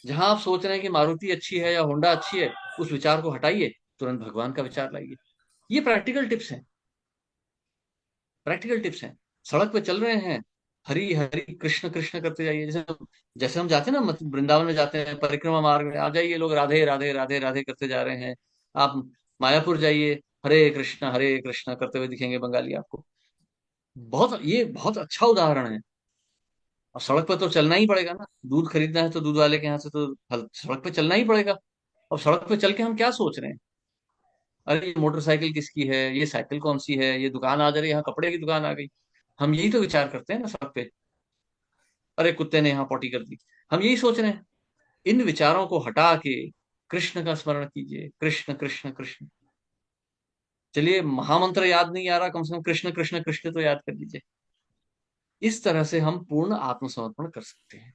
जहां आप सोच रहे हैं कि मारुति अच्छी है या होंडा अच्छी है, उस विचार को हटाइए, तुरंत भगवान का विचार लाइए। ये प्रैक्टिकल टिप्स हैं। प्रैक्टिकल टिप्स हैं। सड़क पे चल रहे हैं, हरी हरी कृष्ण कृष्ण करते जाइए। जैसे जैसे हम जाते हैं ना, वृंदावन में जाते हैं, परिक्रमा मार्ग में आ जाइए, लोग राधे राधे राधे राधे करते जा रहे हैं। आप मायापुर जाइए, हरे कृष्ण करते हुए दिखेंगे बंगाली आपको। ये बहुत अच्छा उदाहरण है। और सड़क पर तो चलना ही पड़ेगा ना। दूध खरीदना है तो दूध वाले के यहाँ से तो सड़क पे चलना ही पड़ेगा। अब सड़क पे चल के हम क्या सोच रहे हैं? अरे, ये मोटरसाइकिल किसकी है, ये साइकिल कौन सी है, ये दुकान आ जा रही है, यहाँ कपड़े की दुकान आ गई। हम यही तो विचार करते हैं ना सड़क पे। अरे, कुत्ते ने यहाँ पॉटी कर दी। हम यही सोच रहे हैं। इन विचारों को हटा के कृष्ण का स्मरण कीजिए, कृष्ण कृष्ण कृष्ण। चलिए, महामंत्र याद नहीं आ रहा, कम से कम कृष्ण कृष्ण कृष्ण तो याद कर लीजिए। इस तरह से हम पूर्ण आत्मसमर्पण कर सकते हैं।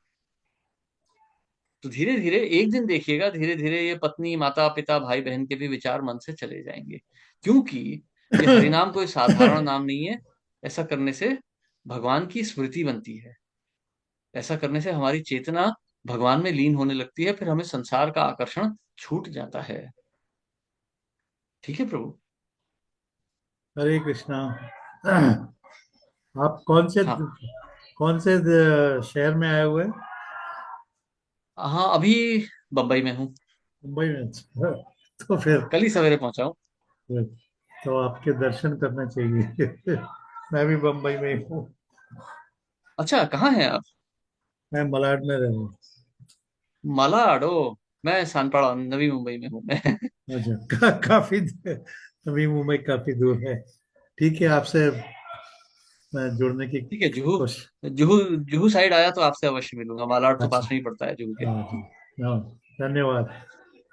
तो धीरे धीरे एक दिन देखिएगा, धीरे धीरे ये पत्नी, माता पिता, भाई बहन के भी विचार मन से चले जाएंगे, क्योंकि ये हरिनाम कोई साधारण नाम नहीं है। ऐसा करने से भगवान की स्मृति बनती है। ऐसा करने से हमारी चेतना भगवान में लीन होने लगती है, फिर हमें संसार का आकर्षण छूट जाता है। ठीक है प्रभु। हरे कृष्णा। आप हाँ कौन से शहर में आए हुए हैं? हाँ, अभी बम्बई में हूँ। मुंबई में। अच्छा। तो फिर कल ही सवेरे पहुंचा हूँ। तो आपके दर्शन करना चाहिए। मैं भी बम्बई में ही हूँ। अच्छा, कहाँ हैं आप? मैं मलाड में रह रहा हूँ। मलाड? ओ, मैं सानपाड़ा, नवी मुंबई में हूँ मैं। अच्छा, काफी अभी मुंबई काफी दूर है। ठीक है, आपसे जुड़ने की ठीक है, जुहू। कोशिश। जुहू, जुहू साइड आया तो आपसे अवश्य मिलूंगा। मालाड तो अच्छा। पास में ही पड़ता है जुहू के। हाँ जी। हाँ, धन्यवाद।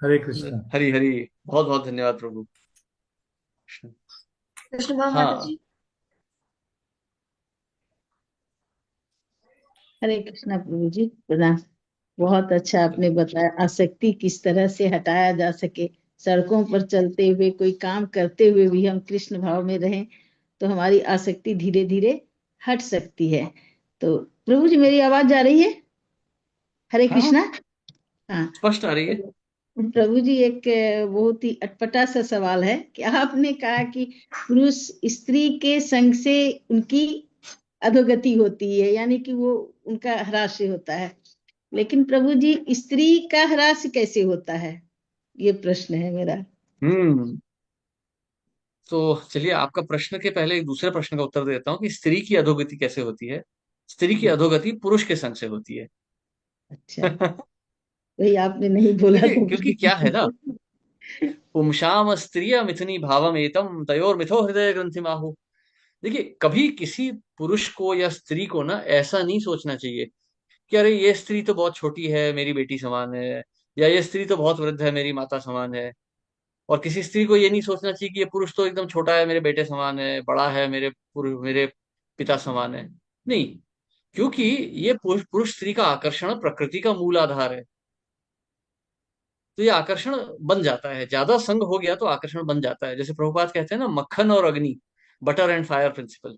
हरे कृष्णा। हरी हरी। बहुत बहुत धन्यवाद प्रभु। कृष्ण भाव माता हाँ। जी। हरे कृष्णा प्रभु जी, प्रणाम। बहुत अच्छा आपने बताया, आसक्ति किस तरह से हटाया जा सके। सड़कों पर चलते हुए, कोई काम करते हुए भी हम कृष्ण भाव में रहें तो हमारी आसक्ति धीरे धीरे हट सकती है। तो प्रभु जी, मेरी आवाज जा रही है? हरे हाँ हाँ, कृष्णा। हाँ। स्पष्ट आ रही है। तो प्रभु जी, एक बहुत ही अटपटा सा सवाल है कि आपने कहा कि पुरुष स्त्री के संग से उनकी अधोगति होती है, यानी कि वो उनका ह्रास होता है। लेकिन प्रभु जी, स्त्री का ह्रास कैसे होता है, ये प्रश्न है मेरा। हम्म। तो चलिए, आपका प्रश्न के पहले एक दूसरे प्रश्न का उत्तर देता हूँ कि स्त्री की अधोगति कैसे होती है। स्त्री की अधोगति पुरुष के संग से होती है। अच्छा, वही आपने नहीं बोला देखिए, तो क्योंकि क्या है ना, पुंसाम स्त्रिय मिथुनी भावम एतम तयोर मिथो हृदय ग्रंथि माहु। देखिए, कभी किसी पुरुष को या स्त्री को ना ऐसा नहीं सोचना चाहिए कि अरे ये स्त्री तो बहुत छोटी है, मेरी बेटी समान है, या ये स्त्री तो बहुत वृद्ध है, मेरी माता समान है। और किसी स्त्री को ये नहीं सोचना चाहिए कि ये पुरुष तो एकदम छोटा है, मेरे बेटे समान है, बड़ा है, मेरे पिता समान है। नहीं, क्योंकि ये पुरुष पुरुष स्त्री का आकर्षण प्रकृति का मूल आधार है। तो ये आकर्षण बन जाता है, ज्यादा संग हो गया तो आकर्षण बन जाता है। जैसे प्रभुपाद कहते हैं ना, मक्खन और अग्नि, बटर एंड फायर प्रिंसिपल।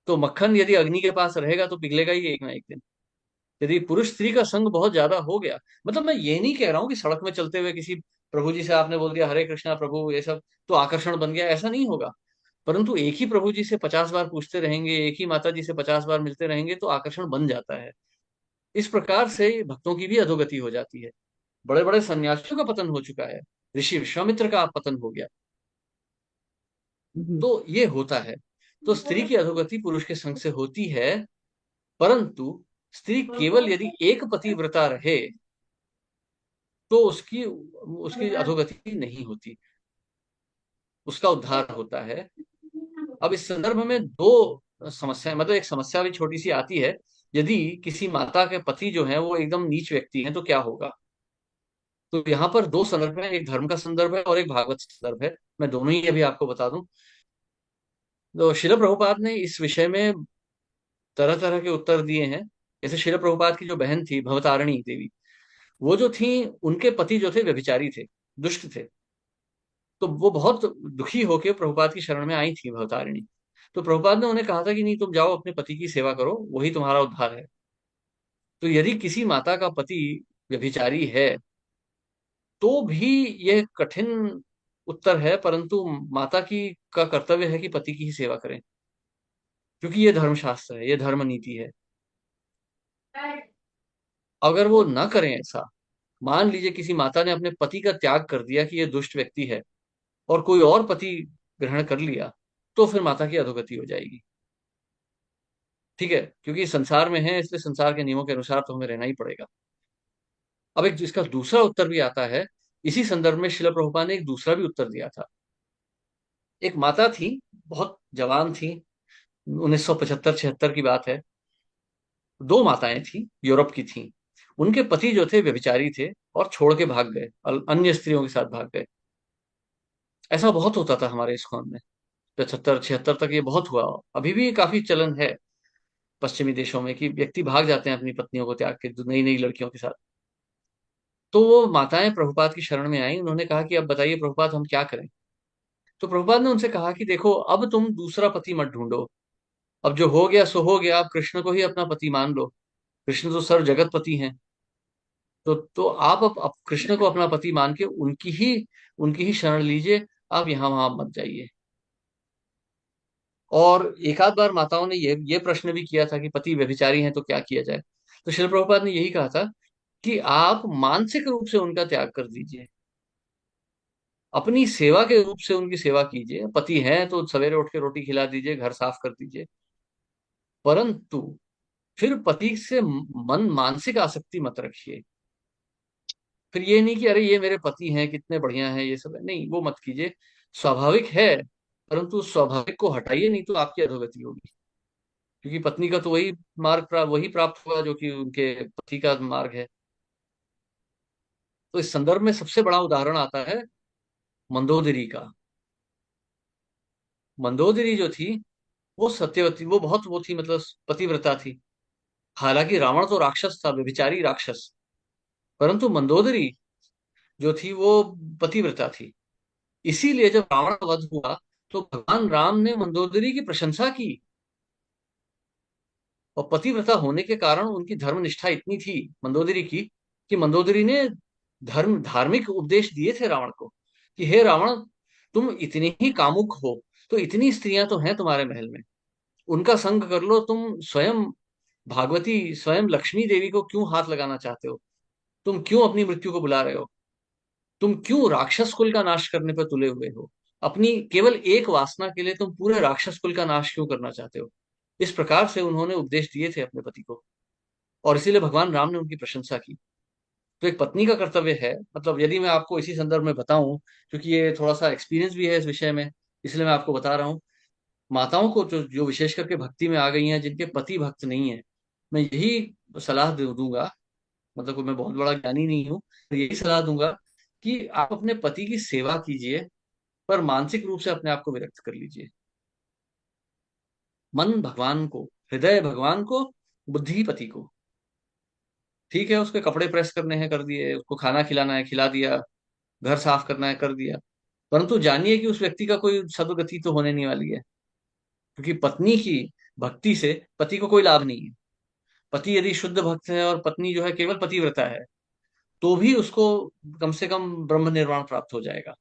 तो मक्खन यदि अग्नि के पास रहेगा तो पिघलेगा ही एक ना एक दिन। यदि पुरुष स्त्री का संग बहुत ज्यादा हो गया, मतलब मैं ये नहीं कह रहा हूं कि सड़क में चलते हुए किसी प्रभु जी से आपने बोल दिया हरे कृष्णा प्रभु ये सब तो आकर्षण बन गया, ऐसा नहीं होगा। परंतु एक ही प्रभु जी से 50 बार पूछते रहेंगे, एक ही माता जी से 50 बार मिलते रहेंगे तो आकर्षण बन जाता है। इस प्रकार से भक्तों की भी अधोगति हो जाती है। बड़े बड़े सन्यासियों का पतन हो चुका है। ऋषि विश्वामित्र का पतन हो गया। हम्म। तो ये होता है। तो स्त्री की अधोगति पुरुष के संग से होती है, परंतु स्त्री केवल यदि एक पतिव्रता रहे तो उसकी उसकी अधोगति नहीं होती, उसका उद्धार होता है। अब इस संदर्भ में दो समस्याएं, मतलब एक समस्या भी छोटी सी आती है। यदि किसी माता के पति जो है वो एकदम नीच व्यक्ति हैं तो क्या होगा। तो यहाँ पर दो संदर्भ है, एक धर्म का संदर्भ है और एक भागवत संदर्भ है। मैं दोनों ही अभी आपको बता दूं। तो शिल प्रभुपाद ने इस विषय में तरह तरह के उत्तर दिए हैं। जैसे शिल प्रभुपाद की जो बहन थी भवतारिणी देवी, वो जो थी, उनके पति जो थे व्यभिचारी थे, दुष्ट थे। तो वो बहुत दुखी होकर प्रभुपाद की शरण में आई थी भवतारिणी। तो प्रभुपाद ने उन्हें कहा था कि नहीं, तुम जाओ अपने पति की सेवा करो, वही तुम्हारा उद्धार है। तो यदि किसी माता का पति व्यभिचारी है तो भी यह कठिन उत्तर है, परंतु माता की का कर्तव्य है कि पति की ही सेवा करें, क्योंकि ये धर्मशास्त्र है, ये धर्म नीति है। अगर वो ना करें ऐसा, मान लीजिए किसी माता ने अपने पति का त्याग कर दिया कि ये दुष्ट व्यक्ति है और कोई और पति ग्रहण कर लिया, तो फिर माता की अधोगति हो जाएगी। ठीक है, क्योंकि संसार में है, इसलिए संसार के नियमों के अनुसार तो हमें रहना ही पड़ेगा। अब एक इसका दूसरा उत्तर भी आता है। इसी संदर्भ में शिला प्रभुपाद ने एक दूसरा भी उत्तर दिया था। एक माता थी, बहुत जवान थी, 1975-76 की बात है। दो माताएं थी, यूरोप की थी। उनके पति जो थे व्यभिचारी थे और छोड़ के भाग गए, अन्य स्त्रियों के साथ भाग गए। ऐसा बहुत होता था हमारे इस्कॉन में। 75 76 तक ये बहुत हुआ। अभी भी काफी चलन है पश्चिमी देशों में कि व्यक्ति भाग जाते हैं अपनी पत्नियों को त्याग के नई नई लड़कियों के साथ। तो वो माताएं प्रभुपाद की शरण में आई, उन्होंने कहा कि अब बताइए प्रभुपाद हम क्या करें। तो प्रभुपाद ने उनसे कहा कि देखो, अब तुम दूसरा पति मत ढूंढो। अब जो हो गया सो हो गया, आप कृष्ण को ही अपना पति मान लो। कृष्ण तो सर्व जगत पति हैं। तो आप अब कृष्ण को अपना पति मान के उनकी ही शरण लीजिए। आप यहाँ वहां मत जाइए। और एक आध बार माताओं ने ये प्रश्न भी किया था कि पति व्यभिचारी हैं तो क्या किया जाए। तो शिल प्रभुपाद ने यही कहा था कि आप मानसिक रूप से उनका त्याग कर दीजिए, अपनी सेवा के रूप से उनकी सेवा कीजिए। पति हैं तो सवेरे उठ के रोटी खिला दीजिए, घर साफ कर दीजिए, परंतु फिर पति से मन मानसिक आसक्ति मत रखिए। फिर ये नहीं कि अरे ये मेरे पति हैं कितने बढ़िया हैं ये सब है, नहीं वो मत कीजिए। स्वाभाविक है, परंतु उस स्वाभाविक को हटाइए, नहीं तो आपकी अधोगति होगी। क्योंकि पत्नी का तो वही प्राप्त हुआ जो कि उनके पति का मार्ग है। तो इस संदर्भ में सबसे बड़ा उदाहरण आता है मंदोदरी का। मंदोदरी जो थी वो सत्यवती, वो बहुत वो थी, मतलब पतिव्रता थी। हालांकि रावण तो राक्षस था, व्यभिचारी राक्षस, परंतु मंदोदरी जो थी वो पतिव्रता थी। इसीलिए जब रावण का वध हुआ तो भगवान राम ने मंदोदरी की प्रशंसा की। और पतिव्रता होने के कारण उनकी धर्मनिष्ठा इतनी थी मंदोदरी की कि मंदोदरी ने धार्मिक उपदेश दिए थे रावण को कि हे रावण, तुम इतने ही कामुक हो तो इतनी स्त्रियां तो हैं तुम्हारे महल में, उनका संग कर लो। तुम स्वयं भागवती, स्वयं लक्ष्मी देवी को क्यों हाथ लगाना चाहते हो? तुम क्यों अपनी मृत्यु को बुला रहे हो? तुम क्यों राक्षस कुल का नाश करने पर तुले हुए हो? अपनी केवल एक वासना के लिए तुम पूरे राक्षस कुल का नाश क्यों करना चाहते हो? इस प्रकार से उन्होंने उपदेश दिए थे अपने पति को, और इसीलिए भगवान राम ने उनकी प्रशंसा की। तो एक पत्नी का कर्तव्य है, मतलब यदि मैं आपको इसी संदर्भ में बताऊं, क्योंकि ये थोड़ा सा एक्सपीरियंस भी है इस विषय में, इसलिए मैं आपको बता रहा हूँ। माताओं को जो जो विशेष करके भक्ति में आ गई हैं, जिनके पति भक्त नहीं है, मैं यही सलाह दूंगा। मतलब कोई मैं बहुत बड़ा ज्ञानी नहीं हूँ, यही सलाह दूंगा कि आप अपने पति की सेवा कीजिए, पर मानसिक रूप से अपने आप को विरक्त कर लीजिए। मन भगवान को, हृदय भगवान को, बुद्धि पति को। ठीक है, उसके कपड़े प्रेस करने हैं कर दिए, उसको खाना खिलाना है खिला दिया, घर साफ करना है कर दिया, परंतु जानिए कि उस व्यक्ति का कोई सदगति तो होने नहीं वाली है। क्योंकि पत्नी की भक्ति से पति को कोई लाभ नहीं है। पति यदि शुद्ध भक्त है और पत्नी जो है केवल पतिव्रता है, तो भी उसको कम से कम ब्रह्म निर्वाण प्राप्त हो जाएगा।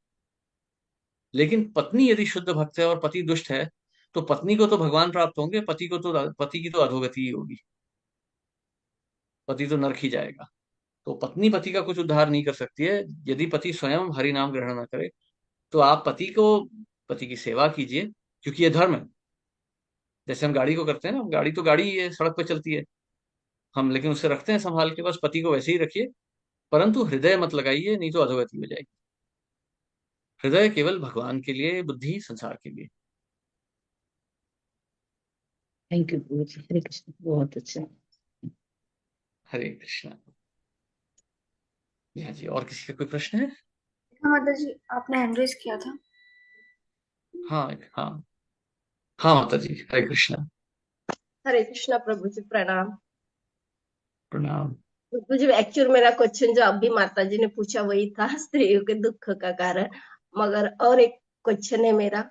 लेकिन पत्नी यदि शुद्ध भक्त है और पति दुष्ट है, तो पत्नी को तो भगवान प्राप्त होंगे, पति की तो अधोगति ही होगी। पति तो नरक ही जाएगा। तो पत्नी पति का कुछ उद्धार नहीं कर सकती है यदि पति स्वयं हरि नाम ग्रहण न करे। तो आप पति की सेवा कीजिए, क्योंकि ये धर्म है। जैसे हम गाड़ी को करते हैं ना, गाड़ी तो गाड़ी ही है, सड़क पर चलती है हम, लेकिन उसे रखते हैं संभाल के। बस पति को वैसे ही रखिए, परंतु हृदय मत लगाइए, नहीं तो अधोगति में जाएगी। हृदय केवल भगवान के लिए, बुद्धि संसार के लिए। थैंक यू प्रभु जी, हरे कृष्ण, बहुत अच्छा। हरे कृष्णा। हाँ जी, और किसी का कोई प्रश्न है? हाँ माता जी, आपने हैंड रेज किया था। हाँ हाँ। हाँ माता जी, हरे कृष्णा। हरे कृष्णा प्रभु जी, प्रणाम। प्रणाम। प्रभु जी, एक्चुअल मेरा क्वेश्चन जो अभी माता जी ने पूछा वही था, स्त्रियों के दुख का कारण। मगर और एक क्वेश्चन है मेरा।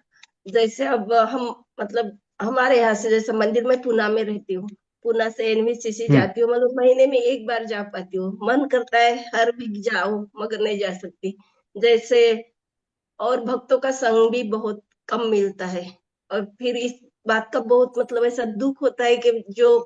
जैसे अब हम, मतलब हमारे यहाँ से, जैसे मंदिर में पूना में रहती हूँ, पूना से एनवीसीसी हम्म जाती हूँ, मगर महीने में एक बार जा पाती हूँ। मन करता है हर वीक जाऊं, मगर नहीं जा सकती। जैसे और भक्तों का संग भी बहुत कम मिलता है। और फिर इस बात का बहुत, मतलब ऐसा दुख होता है कि जो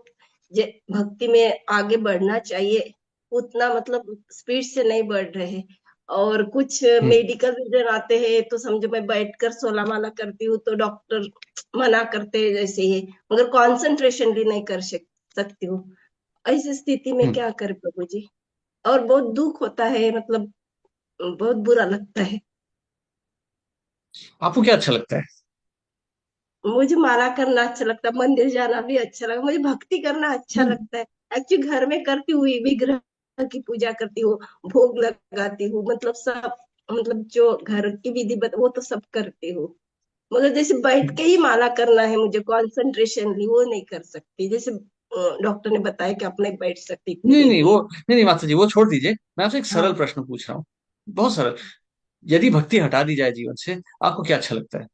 भक्ति में आगे बढ़ना चाहिए उतना, मतलब स्पीड से नहीं बढ़ रहे। और कुछ हम्म मेडिकल रीजन आते हैं तो समझो मैं बैठकर 16 माला करती हूँ तो डॉक्टर मना करते हैं जैसे ही, मगर कंसंट्रेशन भी नहीं कर सकती हूँ। ऐसी स्थिति में हम्म। क्या करे प्रभु जी? और बहुत दुख होता है, मतलब बहुत बुरा लगता है। आपको क्या अच्छा लगता है? मुझे माला करना अच्छा लगता है, मंदिर जाना भी अच्छा लगता है, मुझे भक्ति करना अच्छा नहीं, लगता है। एक्चुअली घर में करती हुई भी, गृह की पूजा करती हूँ, भोग लगाती हूँ, मतलब सब, मतलब जो घर की विधि वो तो सब करती हूँ। मगर जैसे बैठ के ही माला करना है मुझे कॉन्सेंट्रेशनली, वो नहीं कर सकती। जैसे डॉक्टर ने बताया कि आप नहीं बैठ सकती इतनी नहीं देर नहीं, भी। वो नहीं नहीं माता जी, वो छोड़ दीजिए। मैं आपसे एक सरल हाँ। प्रश्न पूछ रहा हूँ, बहुत सरल। यदि भक्ति हटा दी जाए जीवन से, आपको क्या अच्छा लगता है?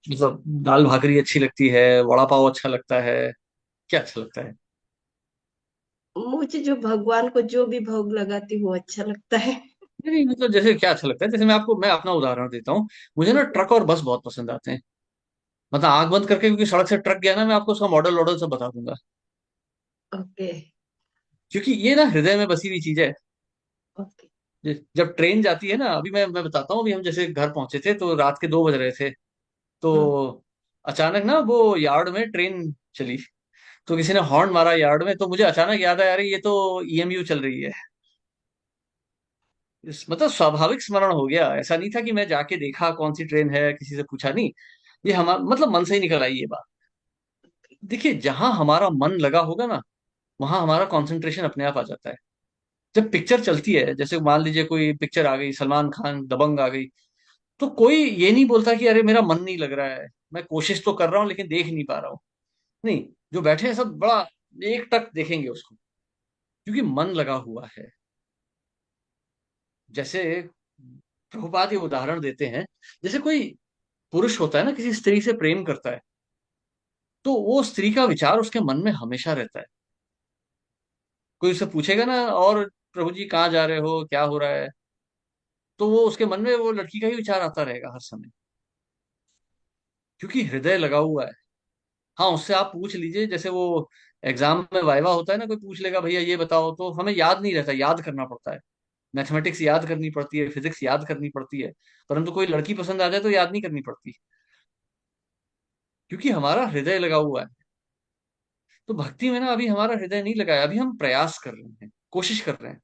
मतलब दाल भाकरी अच्छी लगती है, वड़ा पाव अच्छा लगता है, क्या अच्छा लगता है? मुझे जो भगवान को जो भी भोग लगाती हूँ अच्छा लगता है। नहीं नहीं, मतलब जैसे क्या अच्छा लगता है, जैसे मैं अपना उदाहरण देता हूँ। मुझे ना ट्रक और बस बहुत पसंद आते हैं। मतलब आंख बंद करके, क्योंकि सड़क से ट्रक गया ना, मैं आपको उसका मॉडल वॉडल सब बता दूंगा। ओके। क्योंकि ये ना हृदय में बसी हुई चीज है। ओके। जब ट्रेन जाती है ना, अभी मैं बताता हूँ, अभी हम जैसे घर पहुंचे थे तो रात के 2 बज रहे थे। तो हम्म। अचानक ना वो यार्ड में ट्रेन चली। तो किसी ने हॉर्न मारा यार्ड में, तो मुझे अचानक याद आया, अरे ये तो ईएमयू चल रही है। मतलब स्वाभाविक स्मरण हो गया, ऐसा नहीं था कि मैं जाके देखा कौन सी ट्रेन है, किसी से पूछा नहीं। ये हमारा मतलब मन से ही निकल आई ये बात। देखिए, जहां हमारा मन लगा होगा ना, वहां हमारा कंसंट्रेशन अपने आप आ जाता है। जब पिक्चर चलती है, जैसे मान लीजिए कोई पिक्चर आ गई, सलमान खान दबंग आ गई, तो कोई ये नहीं बोलता कि अरे मेरा मन नहीं लग रहा है, मैं कोशिश तो कर रहा हूँ लेकिन देख नहीं पा रहा हूँ। नहीं, जो बैठे हैं सब बड़ा एक टक देखेंगे उसको, क्योंकि मन लगा हुआ है। जैसे प्रभुपाद ये उदाहरण देते हैं, जैसे कोई पुरुष होता है ना, किसी स्त्री से प्रेम करता है, तो वो स्त्री का विचार उसके मन में हमेशा रहता है। कोई उससे पूछेगा ना, और प्रभु जी कहाँ जा रहे हो, क्या हो रहा है, तो वो उसके मन में वो लड़की का ही विचार आता रहेगा हर समय, क्योंकि हृदय लगा हुआ है। हाँ, उससे आप पूछ लीजिए, जैसे वो एग्जाम में वाइवा होता है ना, कोई पूछ लेगा भैया ये बताओ, तो हमें याद नहीं रहता, याद करना पड़ता है। मैथमेटिक्स याद करनी पड़ती है, फिजिक्स याद करनी पड़ती है। परंतु कोई लड़की पसंद आ जाए तो याद नहीं करनी पड़ती, क्योंकि हमारा हृदय लगा हुआ है। तो भक्ति में ना अभी हमारा हृदय नहीं लगा है, अभी हम प्रयास कर रहे हैं, कोशिश कर रहे हैं।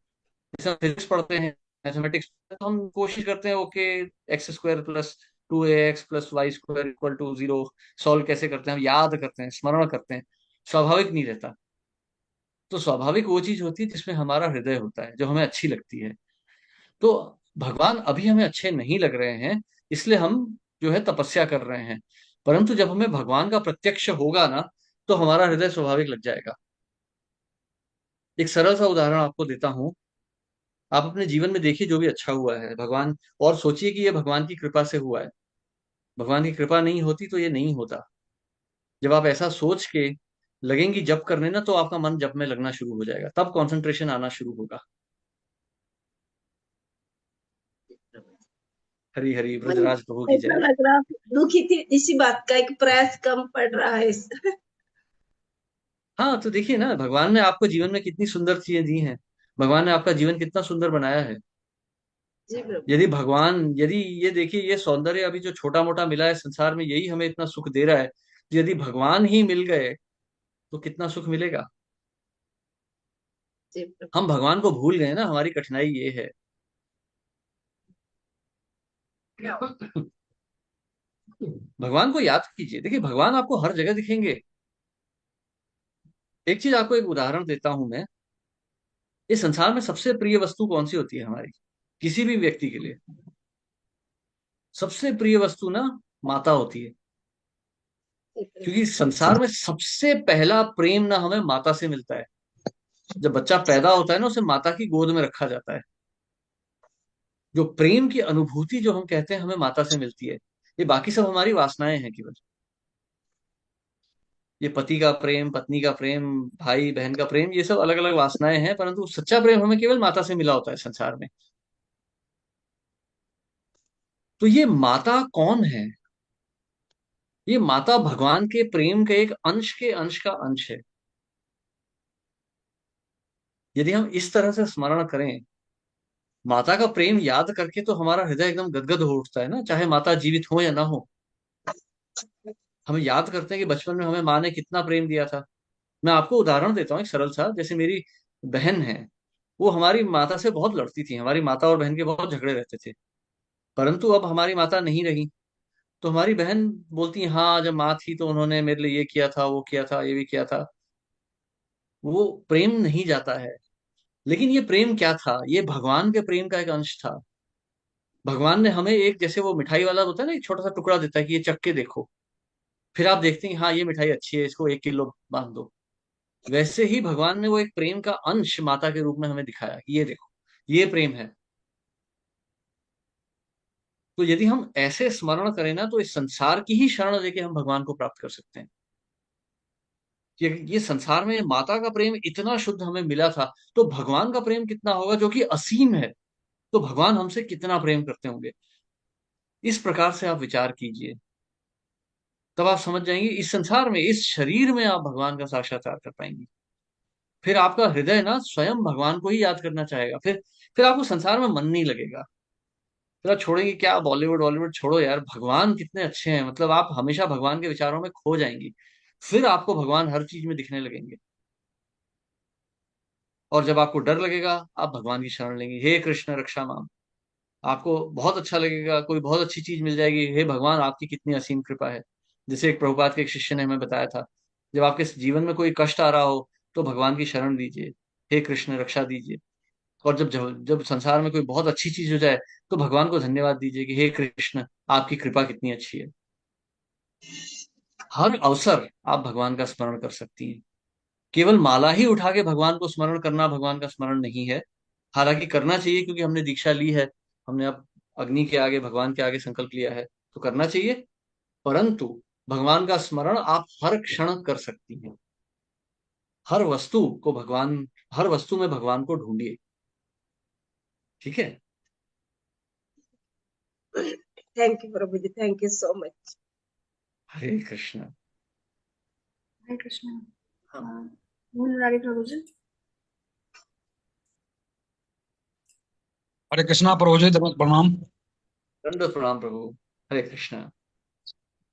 जैसे हम फिजिक्स पढ़ते हैं, मैथमेटिक्स, तो हम कोशिश करते हैं, okay, x² + 2ax + y² = 0 solve कैसे करते हैं, हम याद करते हैं, स्मरण करते हैं। स्वाभाविक नहीं रहता। तो स्वाभाविक वो चीज होती है जिसमें हमारा हृदय होता है, जो हमें अच्छी लगती है। तो भगवान अभी हमें अच्छे नहीं लग रहे हैं, इसलिए हम जो है तपस्या कर रहे हैं। परंतु जब हमें भगवान का प्रत्यक्ष होगा ना, तो हमारा हृदय स्वाभाविक लग जाएगा। एक सरल सा उदाहरण आपको देता हूँ। आप अपने जीवन में देखिए, जो भी अच्छा हुआ है भगवान, और सोचिए कि ये भगवान की कृपा से हुआ है। भगवान की कृपा नहीं होती तो ये नहीं होता। जब आप ऐसा सोच के लगेंगी जप करने ना, तो आपका मन जप में लगना शुरू हो जाएगा, तब कंसंट्रेशन आना शुरू होगा। हरी हरी वही, ब्रजराज प्रभु की ऐसा जय। लग रहा, दुखी थी इसी बात का, एक प्रयास कम पड़ रहा है हाँ, तो देखिए ना, भगवान ने आपको जीवन में कितनी सुंदर चीजें दी हैं। भगवान ने आपका जीवन कितना सुंदर बनाया है। जी प्रभु। यदि ये देखिए, ये सौंदर्य अभी जो छोटा मोटा मिला है संसार में, यही हमें इतना सुख दे रहा है। तो यदि भगवान ही मिल गए तो कितना सुख मिलेगा। जी प्रभु। हम भगवान को भूल गए ना, हमारी कठिनाई ये है। भगवान को याद कीजिए, देखिए भगवान आपको हर जगह दिखेंगे। एक चीज आपको एक उदाहरण देता हूं मैं। इस संसार में सबसे प्रिय वस्तु कौन सी होती है हमारी, किसी भी व्यक्ति के लिए? सबसे प्रिय वस्तु ना माता होती है। जी प्रभु। क्योंकि संसार में सबसे पहला प्रेम ना हमें माता से मिलता है। जब बच्चा पैदा होता है ना, उसे माता की गोद में रखा जाता है। जो प्रेम की अनुभूति जो हम कहते हैं, हमें माता से मिलती है। ये बाकी सब हमारी वासनाएं हैं केवल। ये पति का प्रेम, पत्नी का प्रेम, भाई बहन का प्रेम, ये सब अलग अलग वासनाएं हैं, परंतु सच्चा प्रेम हमें केवल माता से मिला होता है संसार में। तो ये माता कौन है? ये माता भगवान के प्रेम के अंश का अंश है। यदि हम इस तरह से स्मरण करें, माता का प्रेम याद करके, तो हमारा हृदय एकदम गदगद हो उठता है ना, चाहे माता जीवित हो या ना हो। हम याद करते हैं कि बचपन में हमें माँ ने कितना प्रेम दिया था। मैं आपको उदाहरण देता हूँ एक सरल सा, जैसे मेरी बहन है, वो हमारी माता से बहुत लड़ती थी। हमारी माता और बहन के बहुत झगड़े रहते थे। परंतु अब हमारी माता नहीं रही, तो हमारी बहन बोलती है, हाँ जब माँ थी तो उन्होंने मेरे लिए ये किया था, वो किया था, ये भी किया था। वो प्रेम नहीं जाता है। लेकिन ये प्रेम क्या था? ये भगवान के प्रेम का एक अंश था। भगवान ने हमें एक, जैसे वो मिठाई वाला होता है ना, एक छोटा सा टुकड़ा देता है कि ये चख के देखो, फिर आप देखते हैं हाँ ये मिठाई अच्छी है, इसको 1 किलो बांध दो। वैसे ही भगवान ने वो एक प्रेम का अंश माता के रूप में हमें दिखाया कि ये देखो, ये प्रेम है। तो यदि हम ऐसे स्मरण करें ना, तो इस संसार की ही शरण लेके हम भगवान को प्राप्त कर सकते हैं। ये संसार में माता का प्रेम इतना शुद्ध हमें मिला था, तो भगवान का प्रेम कितना होगा जो कि असीम है। तो भगवान हमसे कितना प्रेम करते होंगे। इस प्रकार से आप विचार कीजिए, तब आप समझ जाएंगे इस संसार में, इस शरीर में आप भगवान का साक्षात्कार कर पाएंगे। फिर आपका हृदय ना स्वयं भगवान को ही याद करना चाहेगा। फिर आपको संसार में मन नहीं लगेगा। फिर आप छोड़ेंगे क्या, बॉलीवुड बॉलीवुड छोड़ो यार, भगवान कितने अच्छे हैं, मतलब आप हमेशा भगवान के विचारों में खो जाएंगी। फिर आपको भगवान हर चीज में दिखने लगेंगे। और जब आपको डर लगेगा, आप भगवान की शरण लेंगे, हे कृष्ण रक्षा माम। आपको बहुत अच्छा लगेगा, कोई बहुत अच्छी चीज मिल जाएगी, हे भगवान आपकी कितनी असीम कृपा है। जैसे एक प्रभुपाद के एक शिष्य ने हमें बताया था, जब आपके जीवन में कोई कष्ट आ रहा हो, तो भगवान की शरण लीजिए, हे कृष्ण रक्षा दीजिए। और जब जब जब संसार में कोई बहुत अच्छी चीज हो जाए, तो भगवान को धन्यवाद दीजिए कि हे कृष्ण आपकी कृपा कितनी अच्छी है। हर अवसर आप भगवान का स्मरण कर सकती हैं। केवल माला ही उठा के भगवान को स्मरण करना भगवान का स्मरण नहीं है। हालांकि करना चाहिए, क्योंकि हमने दीक्षा ली है, हमने अब अग्नि के आगे, भगवान के आगे संकल्प लिया है, तो करना चाहिए। परंतु भगवान का स्मरण आप हर क्षण कर सकती हैं। हर वस्तु को भगवान, हर वस्तु में भगवान को ढूंढिए। ठीक है। Thank you Prabhu ji, thank you so much. Hare Krishna. Hare Krishna. हाँ। मोहन मुरारी प्रभु जी। हरे कृष्णा प्रभु जी, दंडवत प्रणाम। दंडवत प्रणाम प्रभु। हरे कृष्ण।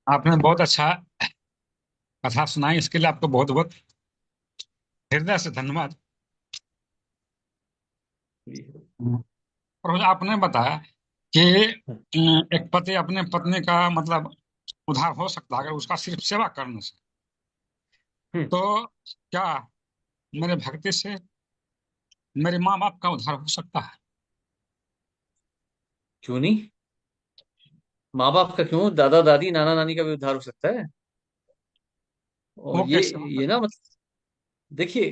आपने बहुत अच्छा कथा सुनाई, इसके लिए आपको बहुत बहुत हृदय से धन्यवाद। प्रभु जी, आपने बताया कि एक पति अपने पत्नी का मतलब उद्धार हो सकता है अगर उसका सिर्फ सेवा करने से। हम्म। तो क्या मेरे भक्ति से मेरे माँ बाप का उद्धार हो सकता है? क्यों नहीं? माँ बाप का क्यों, दादा दादी नाना नानी का भी उद्धार हो सकता है। और वो ये कैसे हो ये सकता ना मतलब, देखिए,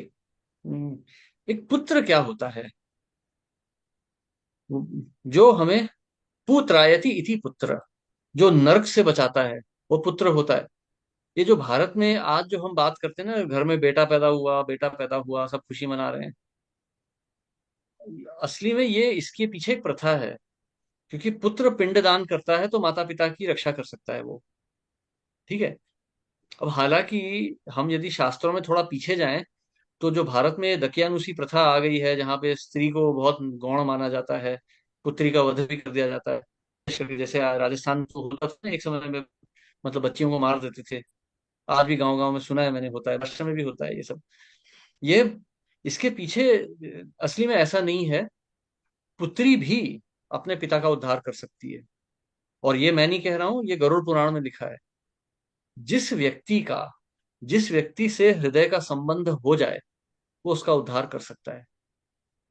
एक पुत्र क्या होता है, जो हमें पुत्रायति इति पुत्र, जो नरक से बचाता है, वो पुत्र होता है। ये जो भारत में आज जो हम बात करते हैं ना, घर में बेटा पैदा हुआ, बेटा पैदा हुआ, सब खुशी मना रहे हैं, असली में ये इसके पीछे एक प्रथा है। क्योंकि पुत्र पिंडदान करता है, तो माता पिता की रक्षा कर सकता है वो। ठीक है। अब हालांकि हम यदि शास्त्रों में थोड़ा पीछे जाएं, तो जो भारत में दकियानुसी प्रथा आ गई है, जहाँ पे स्त्री को बहुत गौण माना जाता है, पुत्री का वध भी कर दिया जाता है। जैसे राजस्थान में तो होता था ना एक समय में, मतलब बच्चियों को मार देते थे। आज भी गांव गांव में सुना है मैंने, होता है, राष्ट्र में भी होता है ये सब। ये इसके पीछे असली में ऐसा नहीं है। पुत्री भी अपने पिता का उद्धार कर सकती है। और ये मैं नहीं कह रहा हूं, ये गरुड़ पुराण में लिखा है। जिस व्यक्ति का, जिस व्यक्ति से हृदय का संबंध हो जाए, वो उसका उद्धार कर सकता है।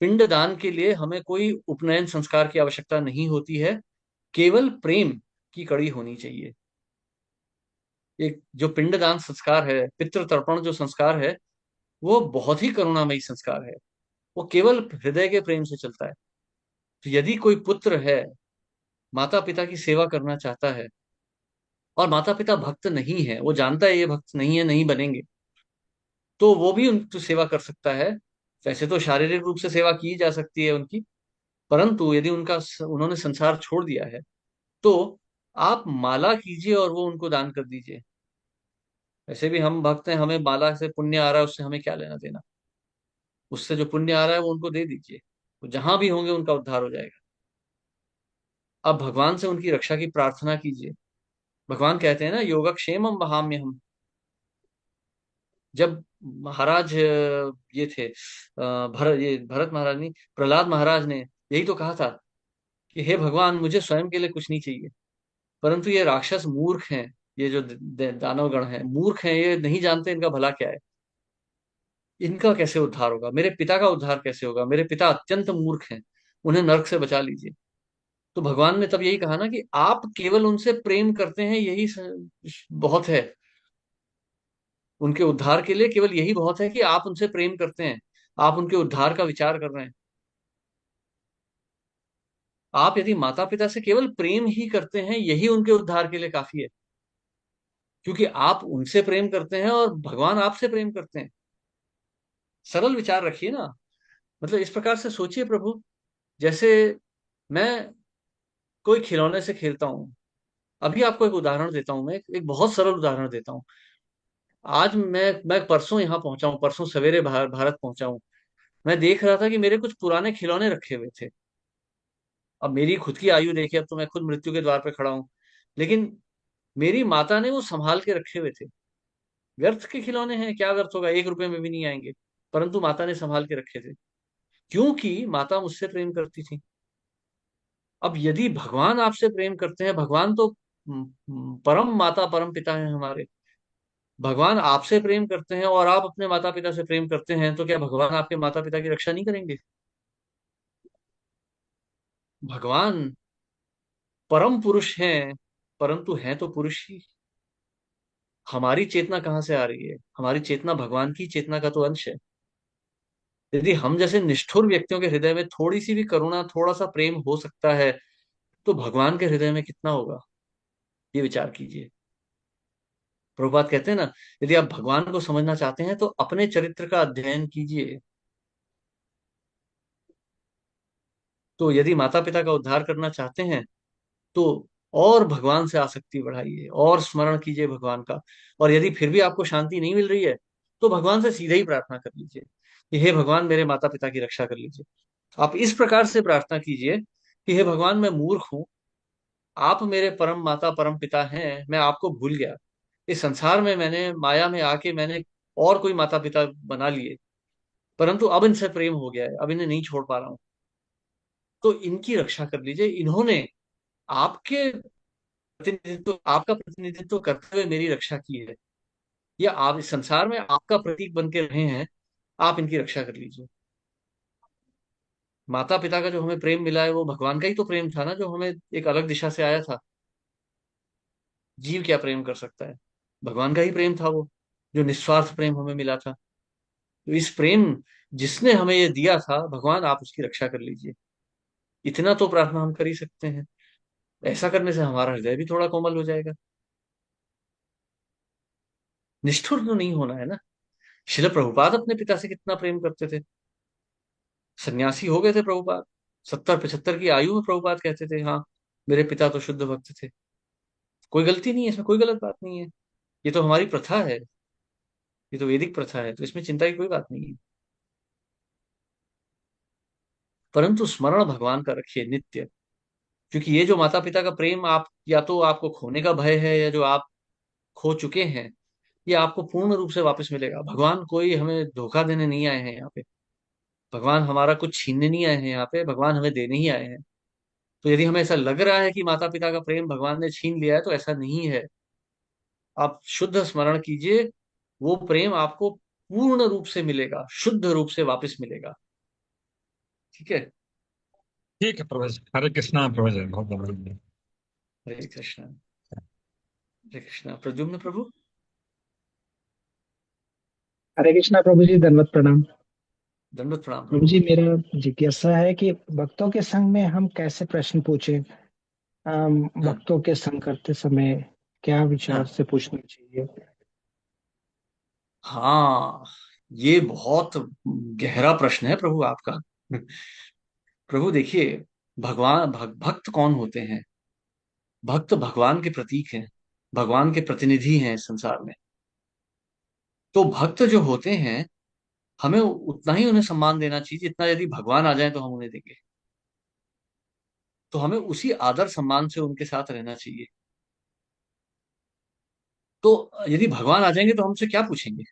पिंडदान के लिए हमें कोई उपनयन संस्कार की आवश्यकता नहीं होती है। केवल प्रेम की कड़ी होनी चाहिए। एक जो पिंडदान संस्कार है, पितृ तर्पण जो संस्कार है, वो बहुत ही करुणामयी संस्कार है। वो केवल हृदय के प्रेम से चलता है। तो यदि कोई पुत्र है, माता पिता की सेवा करना चाहता है, और माता पिता भक्त नहीं है, वो जानता है ये भक्त नहीं है, नहीं बनेंगे, तो वो भी उनकी सेवा कर सकता है। वैसे तो शारीरिक रूप से सेवा की जा सकती है उनकी, परंतु यदि उन्होंने संसार छोड़ दिया है, तो आप माला कीजिए और वो उनको दान कर दीजिए। वैसे भी हम भक्त हैं, हमें माला से पुण्य आ रहा है, उससे हमें क्या लेना देना। उससे जो पुण्य आ रहा है वो उनको दे दीजिए, वो जहां भी होंगे उनका उद्धार हो जाएगा। आप भगवान से उनकी रक्षा की प्रार्थना कीजिए। भगवान कहते हैं ना, योगक्षेमम वहाम्य हम। जब महाराज ये थे, ये भरत महाराज नहीं, प्रहलाद महाराज ने यही तो कहा था कि हे भगवान, मुझे स्वयं के लिए कुछ नहीं चाहिए, परंतु ये राक्षस मूर्ख हैं, ये जो दानव गण हैं मूर्ख हैं, ये नहीं जानते इनका भला क्या है। इनका कैसे उद्धार होगा, मेरे पिता का उद्धार कैसे होगा, मेरे पिता अत्यंत मूर्ख हैं, उन्हें नरक से बचा लीजिए। तो भगवान ने तब यही कहा ना कि आप केवल उनसे प्रेम करते हैं, यही बहुत है। उनके उद्धार के लिए केवल यही बहुत है कि आप उनसे प्रेम करते हैं, आप उनके उद्धार का विचार कर रहे हैं। आप यदि माता पिता से केवल प्रेम ही करते हैं, यही उनके उद्धार के लिए काफी है, क्योंकि आप उनसे प्रेम करते हैं और भगवान आपसे प्रेम करते हैं। सरल विचार रखिए ना। मतलब इस प्रकार से सोचिए प्रभु, जैसे मैं कोई खिलौने से खेलता हूँ। अभी आपको एक उदाहरण देता हूँ, मैं एक बहुत सरल उदाहरण देता हूँ। आज मैं परसों यहाँ पहुंचा हूँ, परसों सवेरे भारत पहुंचा हूँ। मैं देख रहा था कि मेरे कुछ पुराने खिलौने रखे हुए थे। अब मेरी खुद की आयु देखिए, अब तो मैं खुद मृत्यु के द्वार पे खड़ा हूँ। लेकिन मेरी माता ने वो संभाल के रखे हुए थे। व्यर्थ के खिलौने हैं, क्या व्यर्थ होगा, 1 रुपए में भी नहीं आएंगे। परंतु माता ने संभाल के रखे थे, क्योंकि माता मुझसे प्रेम करती थी। अब यदि भगवान आपसे प्रेम करते हैं, भगवान तो परम माता परम पिता हैं हमारे। भगवान आपसे प्रेम करते हैं और आप अपने माता पिता से प्रेम करते हैं, तो क्या भगवान आपके माता पिता की रक्षा नहीं करेंगे? भगवान परम पुरुष हैं, परंतु हैं तो पुरुष ही। हमारी चेतना कहाँ से आ रही है? हमारी चेतना भगवान की चेतना का तो अंश है। यदि हम जैसे निष्ठुर व्यक्तियों के हृदय में थोड़ी सी भी करुणा, थोड़ा सा प्रेम हो सकता है, तो भगवान के हृदय में कितना होगा, ये विचार कीजिए। प्रभुपाद कहते हैं ना, यदि आप भगवान को समझना चाहते हैं तो अपने चरित्र का अध्ययन कीजिए। तो यदि माता पिता का उद्धार करना चाहते हैं, तो और भगवान से आसक्ति बढ़ाइए और स्मरण कीजिए भगवान का। और यदि फिर भी आपको शांति नहीं मिल रही है, तो भगवान से सीधे ही प्रार्थना कर लीजिए कि हे भगवान, मेरे माता पिता की रक्षा कर लीजिए। आप इस प्रकार से प्रार्थना कीजिए कि हे भगवान, मैं मूर्ख हूं, आप मेरे परम माता परम पिता हैं, मैं आपको भूल गया। इस संसार में मैंने माया में आके मैंने और कोई माता पिता बना लिए, परंतु अब इनसे प्रेम हो गया है, अब इन्हें नहीं छोड़ पा रहा हूं। तो इनकी रक्षा कर लीजिए। इन्होंने आपके प्रतिनिधित्व, आपका प्रतिनिधित्व करते हुए मेरी रक्षा की है, या आप इस संसार में आपका प्रतीक बन के रहे हैं, आप इनकी रक्षा कर लीजिए। माता पिता का जो हमें प्रेम मिला है, वो भगवान का ही तो प्रेम था ना, जो हमें एक अलग दिशा से आया था। जीव क्या प्रेम कर सकता है? भगवान का ही प्रेम था वो, जो निस्वार्थ प्रेम हमें मिला था। तो इस प्रेम, जिसने हमें ये दिया था, भगवान आप उसकी रक्षा कर लीजिए। इतना तो प्रार्थना हम कर ही सकते हैं। ऐसा करने से हमारा हृदय भी थोड़ा कोमल हो जाएगा। निष्ठुर तो नहीं होना है ना। शिल प्रभुपाद अपने पिता से कितना प्रेम करते थे। सन्यासी हो गए थे प्रभुपाद, 70-75 की आयु में प्रभुपाद कहते थे, हाँ मेरे पिता तो शुद्ध भक्त थे। कोई गलती नहीं है इसमें, कोई गलत बात नहीं है। ये तो हमारी प्रथा है, ये तो वैदिक प्रथा है, तो इसमें चिंता की कोई बात नहीं है। परंतु स्मरण भगवान का रखिए नित्य, क्योंकि ये जो माता पिता का प्रेम, आप या तो आपको खोने का भय है, या जो आप खो चुके हैं, ये आपको पूर्ण रूप से वापस मिलेगा। भगवान कोई हमें धोखा देने नहीं आए हैं यहाँ पे। भगवान हमारा कुछ छीनने नहीं आए हैं यहाँ पे, भगवान हमें देने ही आए हैं। तो यदि हमें ऐसा लग रहा है कि माता पिता का प्रेम भगवान ने छीन लिया है, तो ऐसा नहीं है। आप शुद्ध स्मरण कीजिए, वो प्रेम आपको पूर्ण रूप से मिलेगा, शुद्ध रूप से वापस मिलेगा। ठीक है। ठीक है प्रभु जी, हरे कृष्णा प्रभु जी, बहुत बहुत धन्यवाद। हरे कृष्णा। हरे कृष्णा। प्रद्युम्न प्रभु। हरे कृष्णा प्रभु जी, दंडवत प्रणाम। दंडवत प्रणाम प्रभु प्रभु। जी, मेरा जिज्ञासा है कि भक्तों के संग में हम कैसे प्रश्न पूछें। हाँ भक्तों के संग करते समय क्या विचार हाँ से पूछना चाहिए। हाँ, ये बहुत गहरा प्रश्न है प्रभु आपका। प्रभु देखिए, भक्त कौन होते हैं? भक्त भगवान के प्रतीक हैं, भगवान के प्रतिनिधि हैं इस संसार में। तो भक्त जो होते हैं, हमें उतना ही उन्हें सम्मान देना चाहिए जितना यदि भगवान आ जाए तो हम उन्हें देंगे। तो हमें उसी आदर सम्मान से उनके साथ रहना चाहिए। तो यदि भगवान आ जाएंगे तो हमसे क्या पूछेंगे?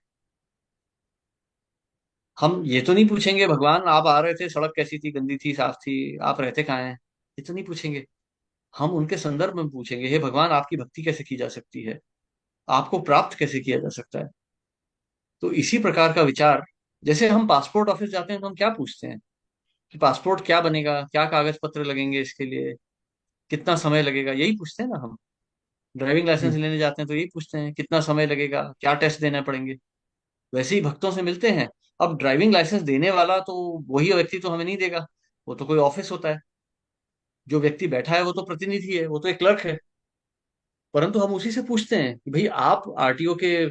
हम ये तो नहीं पूछेंगे, भगवान आप आ रहे थे, सड़क कैसी थी, गंदी थी, साफ थी, आप रहते कहाँ हैं? ये तो नहीं पूछेंगे। हम उनके संदर्भ में पूछेंगे, हे भगवान, आपकी भक्ति कैसे की जा सकती है, आपको प्राप्त कैसे किया जा सकता है। तो इसी प्रकार का विचार जैसे हम पासपोर्ट ऑफिस जाते हैं तो हम क्या पूछते हैं कि पासपोर्ट क्या बनेगा, क्या कागज पत्र लगेंगे इसके लिए, कितना समय लगेगा, यही पूछते हैं ना हम। ड्राइविंग लाइसेंस हम्म, लेने जाते हैं तो यही पूछते हैं कितना समय लगेगा, क्या टेस्ट देने पड़ेंगे। वैसे ही भक्तों से मिलते हैं। अब ड्राइविंग लाइसेंस देने वाला तो वही व्यक्ति तो हमें नहीं देगा, वो तो कोई ऑफिस होता है। जो व्यक्ति बैठा है वो तो प्रतिनिधि है, वो तो एक क्लर्क है। परंतु हम उसी से पूछते हैं कि भाई आप आरटीओ के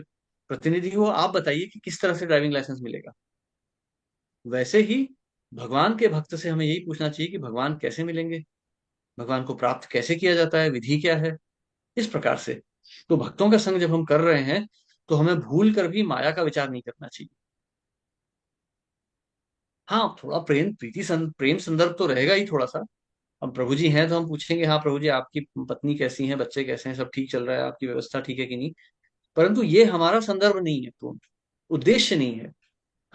प्रतिनिधि हो, आप बताइए कि किस तरह से ड्राइविंग लाइसेंस मिलेगा। वैसे ही भगवान के भक्त से हमें यही पूछना चाहिए कि भगवान कैसे मिलेंगे, भगवान को प्राप्त कैसे किया जाता है, विधि क्या है, इस प्रकार से। तो भक्तों का संग जब हम कर रहे हैं तो हमें भूल कर भी माया का विचार नहीं करना चाहिए। हाँ, थोड़ा प्रेम संदर्भ तो रहेगा ही थोड़ा सा। अब प्रभु जी हैं तो हम पूछेंगे, हाँ प्रभु जी आपकी पत्नी कैसी है, बच्चे कैसे हैं, सब ठीक चल रहा है, आपकी व्यवस्था ठीक है कि नहीं। परंतु ये हमारा संदर्भ नहीं है, तो उद्देश्य नहीं है।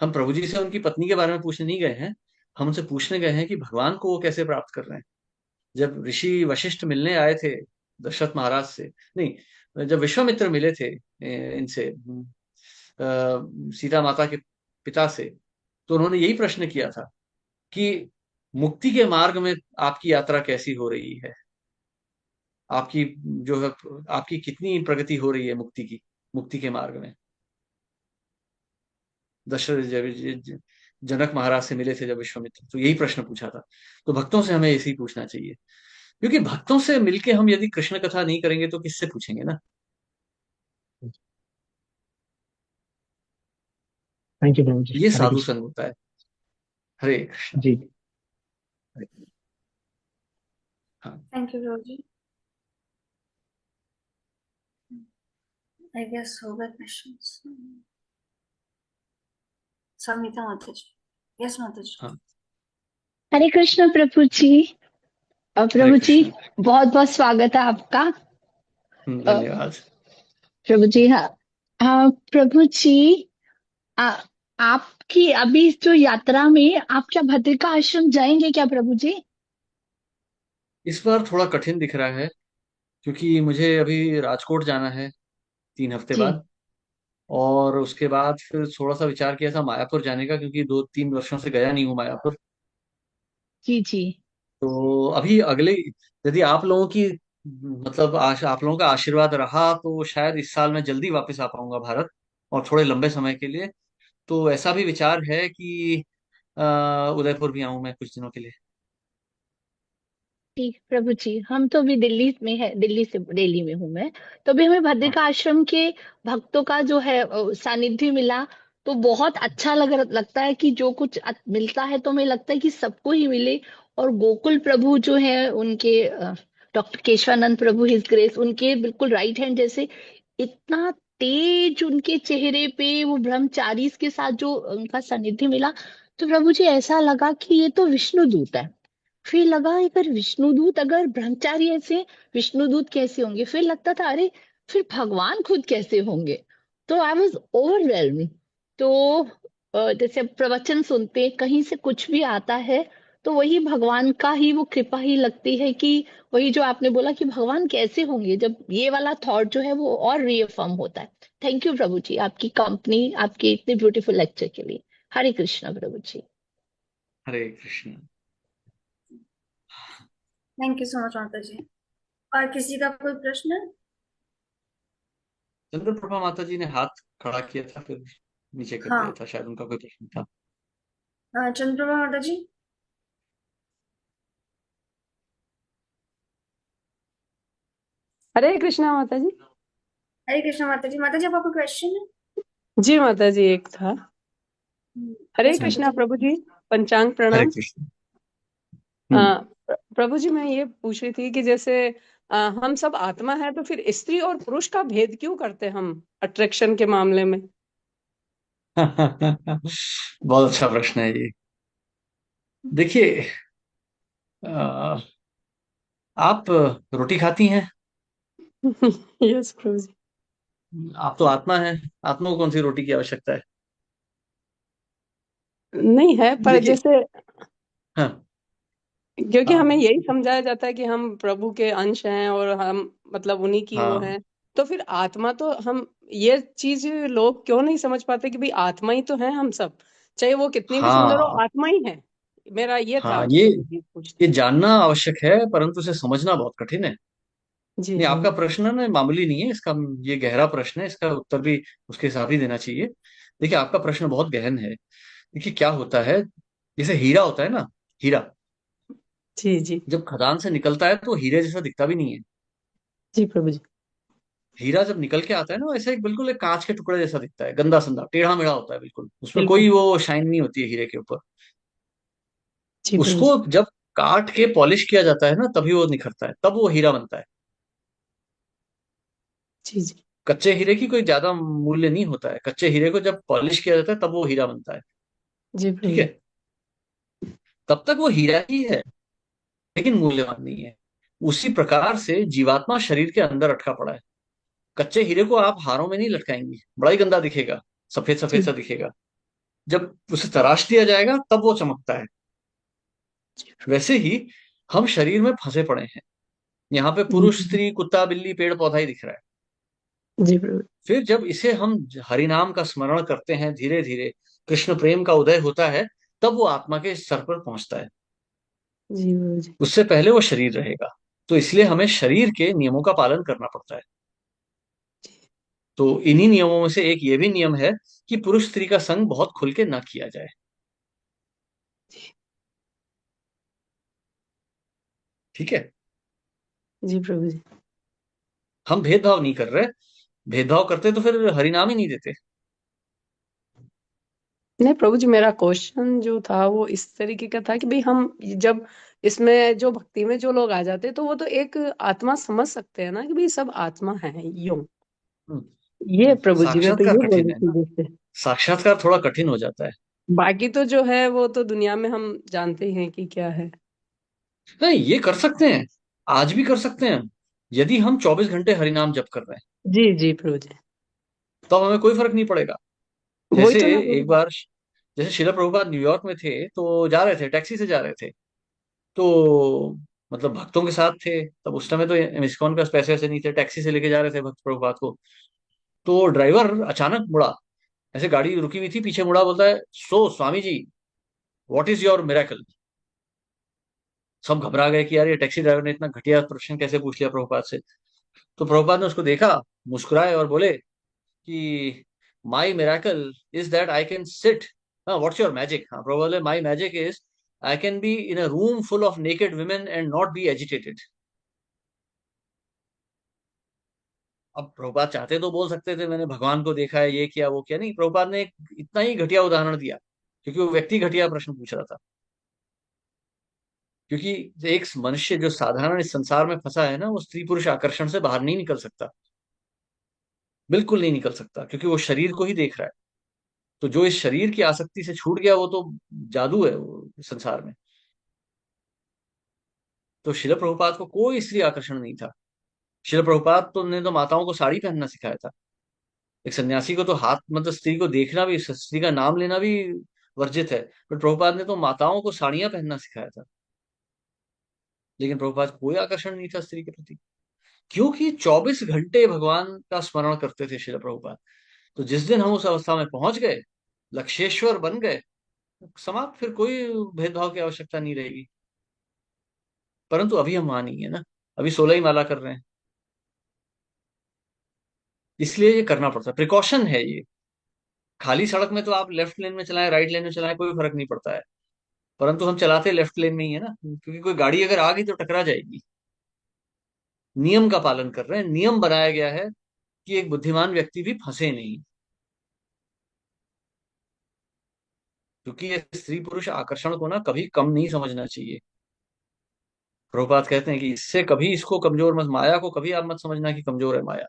हम प्रभु जी से उनकी पत्नी के बारे में पूछने नहीं गए हैं। हम उनसे पूछने गए हैं कि भगवान को वो कैसे प्राप्त कर रहे हैं। जब ऋषि वशिष्ठ मिलने आए थे दशरथ महाराज से, नहीं, जब विश्वामित्र मिले थे इनसे, सीता माता के पिता से, तो उन्होंने यही प्रश्न किया था कि मुक्ति के मार्ग में आपकी यात्रा कैसी हो रही है, आपकी जो है, आपकी कितनी प्रगति हो रही है मुक्ति की, मुक्ति के मार्ग में। दशरथ जनक महाराज से मिले थे जब विश्वामित्र, तो यही प्रश्न पूछा था। तो भक्तों से हमें ऐसे ही पूछना चाहिए, क्योंकि भक्तों से मिलके हम यदि कृष्ण कथा नहीं करेंगे तो किससे पूछेंगे ना। थैंक यू प्रभु जी। ये हरे साधु कृष्ण। संग होता है। हरे कृष्ण। जी। हरे- हाँ। Thank you Prabhu ji. I guess हो गए क्वेश्चंस। समिता माता जी। यस माता जी। हाँ। हरे कृष्ण प्रभु जी। हरे प्रभु जी, कृष्ण। बहुत बहुत स्वागत है आपका। अ, धन्यवाद। प्रभु जी, हाँ। प्रभु जी, आ, आपकी अभी जो यात्रा में आप क्या भद्रिका आश्रम जाएंगे क्या प्रभु जी? इस बार थोड़ा कठिन दिख रहा है, क्योंकि मुझे अभी राजकोट जाना है 3 हफ्ते जी बाद। और उसके बाद फिर थोड़ा सा विचार किया था मायापुर जाने का, क्योंकि 2-3 वर्षों से गया नहीं हूँ मायापुर। जी जी। तो अभी अगले, यदि आप लोगों की मतलब आप लोगों का आशीर्वाद रहा तो शायद इस साल मैं जल्दी वापस आ पाऊंगा भारत, और थोड़े लंबे समय के लिए। तो ऐसा भी विचार है कि उदयपुर भी आऊं मैं कुछ दिनों के लिए। ठीक प्रभु जी, हम तो अभी दिल्ली में है, दिल्ली से दिल्ली में हूँ मैं। तो अभी हमें हाँ। भद्रिका आश्रम के भक्तों का जो है सानिध्य मिला, तो बहुत अच्छा लगता है कि जो कुछ मिलता है तो हमें लगता है कि सबको ही मिले। और गोकुल प्रभु जो है उनके डॉक्टर केशवानंद प्रभु हिज ग्रेस, उनके बिल्कुल राइट हैंड जैसे, इतना तेज उनके चेहरे पे वो ब्रह्मचारी के साथ जो उनका सानिध्य मिला, तो प्रभु जी ऐसा लगा कि ये तो विष्णु दूत है। फिर लगा अगर विष्णुदूत, अगर ब्रह्मचारी ऐसे, विष्णुदूत कैसे होंगे? फिर लगता था अरे, फिर भगवान खुद कैसे होंगे? तो आई वॉज ओवरवेल्म। तो जैसे प्रवचन सुनते कहीं से कुछ भी आता है, तो वही भगवान का ही वो कृपा ही लगती है कि वही जो आपने बोला कि भगवान कैसे होंगे, जब ये वाला थॉट जो है वो और रीअफर्म होता है। थैंक यू प्रभु जी, आपकी कंपनी, आपके इतने ब्यूटीफुल लेक्चर के लिए। हरे कृष्णा प्रभु जी। Hare Krishna. Thank you so much माता जी। और किसी का कोई प्रश्न? चंद्रप्रभा माता जी ने हाथ खड़ा किया था, फिर नीचे कर दिया हाँ। था, शायद उनका कोई प्रश्न था। चंद्रप्रभा माता जी। हरे कृष्णा माता जी। हरे कृष्ण माता जी। माता जी आपका कोई क्वेश्चन है? जी माता जी, एक था। हरे यस माता कृष्णा जी। प्रभु जी, पंचांग हरे प्रणाम। कृष्ण। अ, हम्म। प्रभु जी, मैं ये पूछ रही थी कि जैसे हम सब आत्मा है, तो फिर स्त्री और पुरुष का भेद क्यों करते हैं हम अट्रैक्शन के मामले में? बहुत अच्छा प्रश्न है ये। देखिए, अ, आप रोटी खाती हैं, यस प्रभु जी। आप तो आत्मा है, आत्मा को कौन सी रोटी की आवश्यकता है। नहीं है, पर देखिए। जैसे हाँ। क्योंकि हमें हाँ। यही समझाया जाता है कि हम प्रभु के अंश हैं और हम मतलब उन्हीं की वो हाँ। हैं। तो फिर आत्मा तो हम, ये चीज लोग क्यों नहीं समझ पाते कि भाई आत्मा ही तो है हम सब, चाहे वो कितनी भी सुंदर हो, हाँ आत्मा ही है। मेरा ये था हाँ, ये ये पूछना। जानना आवश्यक है, परंतु इसे समझना बहुत कठिन है। जी नहीं, जी आपका प्रश्न ना मामूली नहीं है, इसका ये गहरा प्रश्न है, इसका उत्तर भी उसके हिसाब ही देना चाहिए। देखिए, आपका प्रश्न बहुत गहन है। देखिए क्या होता है, जैसे हीरा होता है ना, हीरा जी जी जब खदान से निकलता है तो हीरे जैसा दिखता भी नहीं है। जी प्रभु जी। हीरा जब निकल के आता है ना, ऐसा एक बिल्कुल एक कांच के टुकड़े जैसा दिखता है, गंदा संदा टेढ़ा मेढ़ा होता है बिल्कुल, उसमें बिल्कुल। कोई वो शाइन नहीं होती है हीरे के ऊपर। जी प्रभु उसको जी। जब काट के पॉलिश किया जाता है ना, तभी वो निखरता है, तब वो हीरा बनता है। जी जी कच्चे हीरे की कोई ज्यादा मूल्य नहीं होता है, कच्चे हीरे को जब पॉलिश किया जाता है तब वो हीरा बनता है। जी प्रभु ठीक है, जी। तब तक वो हीरा ही है, लेकिन मूल्यवान नहीं है। उसी प्रकार से जीवात्मा शरीर के अंदर अटका पड़ा है। कच्चे हीरे को आप हारों में नहीं लटकाएंगे, बड़ा ही गंदा दिखेगा, सफेद सफेद जी सा दिखेगा। जब उसे तराश दिया जाएगा तब वो चमकता है। जी वैसे ही हम शरीर में फंसे पड़े हैं। यहाँ पे पुरुष जी स्त्री कुत्ता बिल्ली पेड़ पौधा ही दिख रहा है। जी प्रभु फिर जब इसे हम हरिनाम का स्मरण करते हैं, धीरे धीरे कृष्ण प्रेम का उदय होता है, तब वो आत्मा के स्तर पर पहुंचता है। जी प्रभु जी। उससे पहले वो शरीर रहेगा। तो इसलिए हमें शरीर के नियमों का पालन करना पड़ता है। तो इन्हीं नियमों में से एक ये भी नियम है कि पुरुष स्त्री का संग बहुत खुल के ना किया जाए। ठीक है, जी प्रभु जी। हम भेदभाव नहीं कर रहे। भेदभाव करते तो फिर हरिनाम ही नहीं देते। नहीं प्रभु जी, मेरा क्वेश्चन जो था वो इस तरीके का था कि भाई हम जब इसमें जो भक्ति में जो लोग आ जाते हैं तो वो तो एक आत्मा समझ सकते हैं ना कि भाई सब आत्मा है यूं। हम्म, ये प्रभु जी मैं तो साक्षात्कार ये बोल कठिन रही है थी ना, जैसे। साक्षात्कार थोड़ा कठिन हो जाता है। बाकी तो जो है वो तो दुनिया में हम जानते ही हैं कि क्या है। नहीं, ये कर सकते हैं, आज भी कर सकते हैं। यदि हम 24 घंटे हरिनाम जप कर रहे हैं जी जी प्रभु जी। तो हमें कोई फर्क नहीं पड़ेगा। वही जैसे तो मैं बोल एक रही बार, जैसे शिला प्रभुपाद न्यूयॉर्क में थे, तो जा रहे थे, टैक्सी से जा रहे थे। तो मतलब भक्तों के साथ थे, तब उस समय तो इस्कॉन के पास पैसे ऐसे नहीं थे, टैक्सी से लेके जा रहे थे भक्त प्रभुपाद को। तो ड्राइवर अचानक मुड़ा, ऐसे गाड़ी रुकी हुई थी, पीछे मुड़ा, बोलता है, सो Swami ji, what is your miracle. सब घबरा गए कि यार ये टैक्सी ड्राइवर ने इतना घटिया प्रश्न कैसे पूछ लिया प्रभुपाद से। तो प्रभुपाद ने उसको देखा, मुस्कुराए और बोले कि my miracle is that I can sit. हाँ, व्हाट्स योर मैजिक। हाँ, प्रभुपाद बोले, my magic is I can be in a room full of naked women and not be agitated. अब प्रभुपाद चाहते तो बोल सकते थे मैंने भगवान को देखा है, ये किया वो किया, नहीं, प्रभुपाद ने एक इतना ही घटिया उदाहरण दिया, क्योंकि वो व्यक्ति घटिया प्रश्न पूछ रहा था। क्योंकि एक मनुष्य जो साधारण इस संसार में फंसा है ना, वो स्त्री पुरुष आकर्षण से बाहर नहीं निकल सकता, बिल्कुल नहीं निकल सकता, क्योंकि वो शरीर को ही देख रहा है। तो जो इस शरीर की आसक्ति से छूट गया, वो तो जादू है वो संसार में। तो शिल प्रभुपाद को कोई स्त्री आकर्षण नहीं था। शिल प्रभुपाद तो ने तो माताओं को साड़ी पहनना सिखाया था। एक सन्यासी को तो हाथ, मतलब स्त्री को देखना भी, स्त्री का नाम लेना भी वर्जित है। पर प्रभुपाद ने तो माताओं को साड़ियां पहनना सिखाया था। लेकिन प्रभुपाद को कोई आकर्षण नहीं था स्त्री के प्रति, क्योंकि 24 घंटे भगवान का स्मरण करते थे शिल प्रभुपाद। तो जिस दिन हम उस अवस्था में पहुंच गए, लक्ष्येश्वर बन गए, समाप्त, फिर कोई भेदभाव की आवश्यकता नहीं रहेगी। परंतु अभी हम वहां नहीं है ना, अभी 16 ही माला कर रहे हैं। इसलिए ये करना पड़ता है, प्रिकॉशन है ये। खाली सड़क में तो आप लेफ्ट लेन में चलाएं, राइट लेन में चलाएं, कोई फर्क नहीं पड़ता है। परंतु हम चलाते लेफ्ट लेन में ही है ना, क्योंकि कोई गाड़ी अगर आ गई तो टकरा जाएगी। नियम का पालन कर रहे हैं, नियम बनाया गया है कि एक बुद्धिमान व्यक्ति भी फंसे नहीं। क्योंकि ये स्त्री पुरुष आकर्षण को ना कभी कम नहीं समझना चाहिए। प्रभुपाद कहते हैं कि इससे कभी इसको कमजोर मत, माया को कभी आप मत समझना कि कमजोर है माया।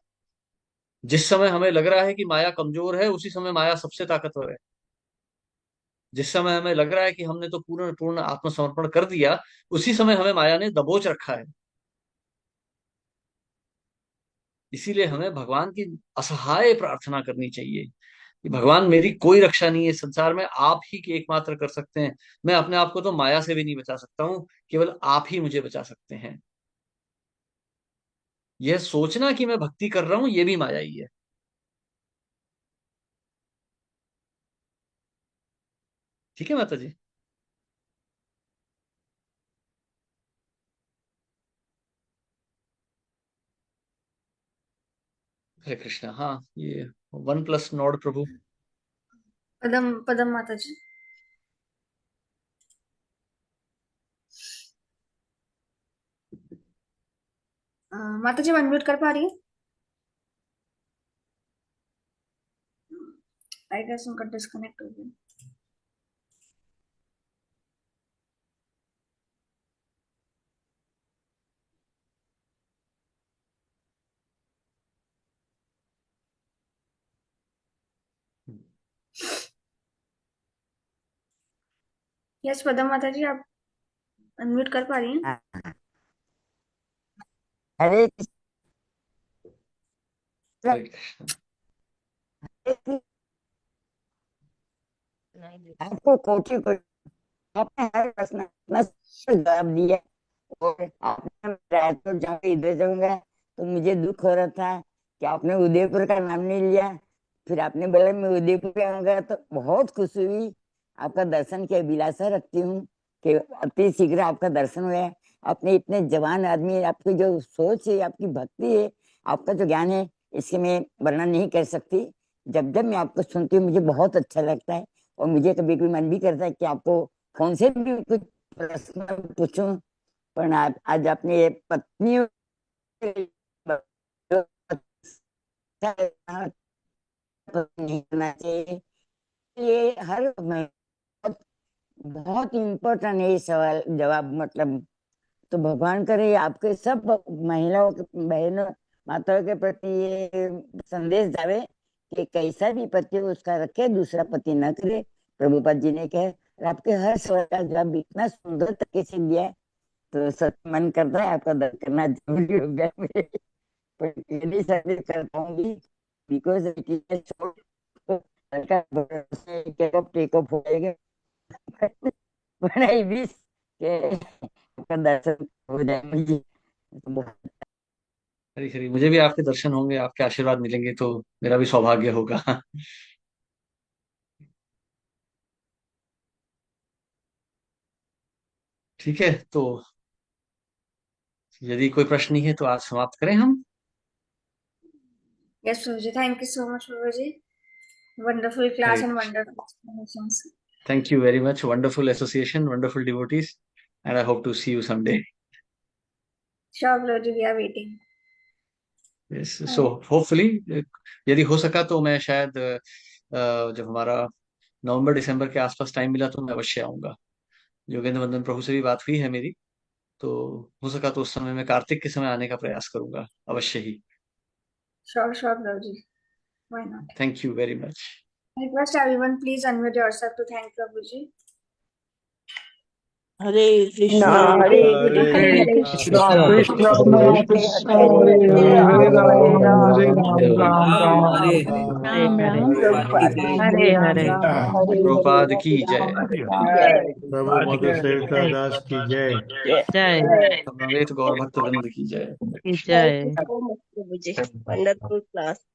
जिस समय हमें लग रहा है कि माया कमजोर है, उसी समय माया सबसे ताकतवर है। जिस समय हमें लग रहा है कि हमने तो पूर्ण पूर्ण आत्मसमर्पण कर दिया, उसी समय हमें माया ने दबोच रखा है। इसीलिए हमें भगवान की असहाय प्रार्थना करनी चाहिए कि भगवान, मेरी कोई रक्षा नहीं है इस संसार में, आप ही के एकमात्र कर सकते हैं। मैं अपने आप को तो माया से भी नहीं बचा सकता हूँ, केवल आप ही मुझे बचा सकते हैं। यह सोचना कि मैं भक्ति कर रहा हूं, यह भी माया ही है। ठीक है माता जी। हरे कृष्णा। हाँ, ये वन प्लस नॉड प्रभु। पदम पदम माता जी। माता जी अनम्यूट कर पा रही है? आई गेस उनका डिस्कनेक्ट हो गया। यस पदम माता जी, आप अनम्यूट कर पा रही हैं? हरे हरे कृष्णा। कृष्ण। आपको कोटि कोटि आपने हर प्रश्न इतना जवाब दिया, और आपने रायपुर जाऊंगा इधर जाऊंगा तो मुझे दुख हो रहा था कि आपने उदयपुर का नाम नहीं लिया। फिर आपने बोला मैं उदयपुर आऊंगा, तो बहुत खुशी हुई। आपका दर्शन की अभिलाषा रखती हूँ कि अति शीघ्र आपका दर्शन हुआ। अपने इतने जवान आदमी, आपकी जो सोच है, आपकी भक्ति है, आपका जो ज्ञान है, इसके मैं वर्णन नहीं कर सकती। जब जब मैं आपको सुनती हूँ मुझे बहुत अच्छा लगता है, और मुझे कभी कभी मन भी करता है कि आपको फोन से भी कुछ प्रश्न पूछूं, पर आज अपने पत्नी नहीं करना चाहिए। ये हर बहुत इम्पोर्टेंट है ये सवाल जवाब, मतलब तो भगवान करे आपके सब महिलाओं के, बहनों, माताओं के प्रति ये संदेश जावे कि कैसा भी पति हो उसका रखे, दूसरा पति न करे। प्रभुपाद जी ने कहा, और आपके हर सवाल का जवाब इतना सुंदर तरीके से दिया है, तो सच मन करता है आपका दर्शन करना जरूरी हो गया मेरे। पर ये नहीं सर्विस कर पाऊंगी because it is short, take off हो जाएगा। But I wish के आपका दर्शन हो जाए मुझे तो बहुत। हरी हरी, मुझे भी आपके दर्शन होंगे, आपके आशीर्वाद मिलेंगे तो मेरा भी सौभाग्य होगा। ठीक है, तो यदि कोई प्रश्न नहीं है तो आज समाप्त करें हम। Yes Prabhu ji, thank you so much Prabhu ji. Wonderful class Hare and Krishna. Wonderful explanations. Thank you very much, wonderful association, wonderful devotees, and I hope to see you someday. Sure Prabhu ji, we are waiting. Yes, so hopefully यदि हो सका तो मैं शायद जब हमारा नवंबर दिसंबर के आसपास टाइम मिला तो मैं अवश्य आऊंगा। योगेंद्र वंदन प्रभु से भी बात हुई है मेरी, तो हो सका तो उस समय मैं कार्तिक के समय आने का प्रयास करूंगा अवश्य ही। श्योर श्योर प्रभु जी, why not. Thank you very much. I request everyone, please unmute yourself to thank Prabhu ji. हरे कृष्णा हरे हरे हरे कृष्णा कृष्ण कृष्ण हरे हरे हरे हरे राम राम हरे हरे राम राम राम हरे हरे राम राम राम प्रभुपाद की जय। हरे हरे हरे प्रभुपाद की जय। जय प्रभु मधु सेविका दास की जय। जय जय जय। नवेद गौर भक्त वृंद की जय। की जय। Thank you so much, Prabhuji. Wonderful class.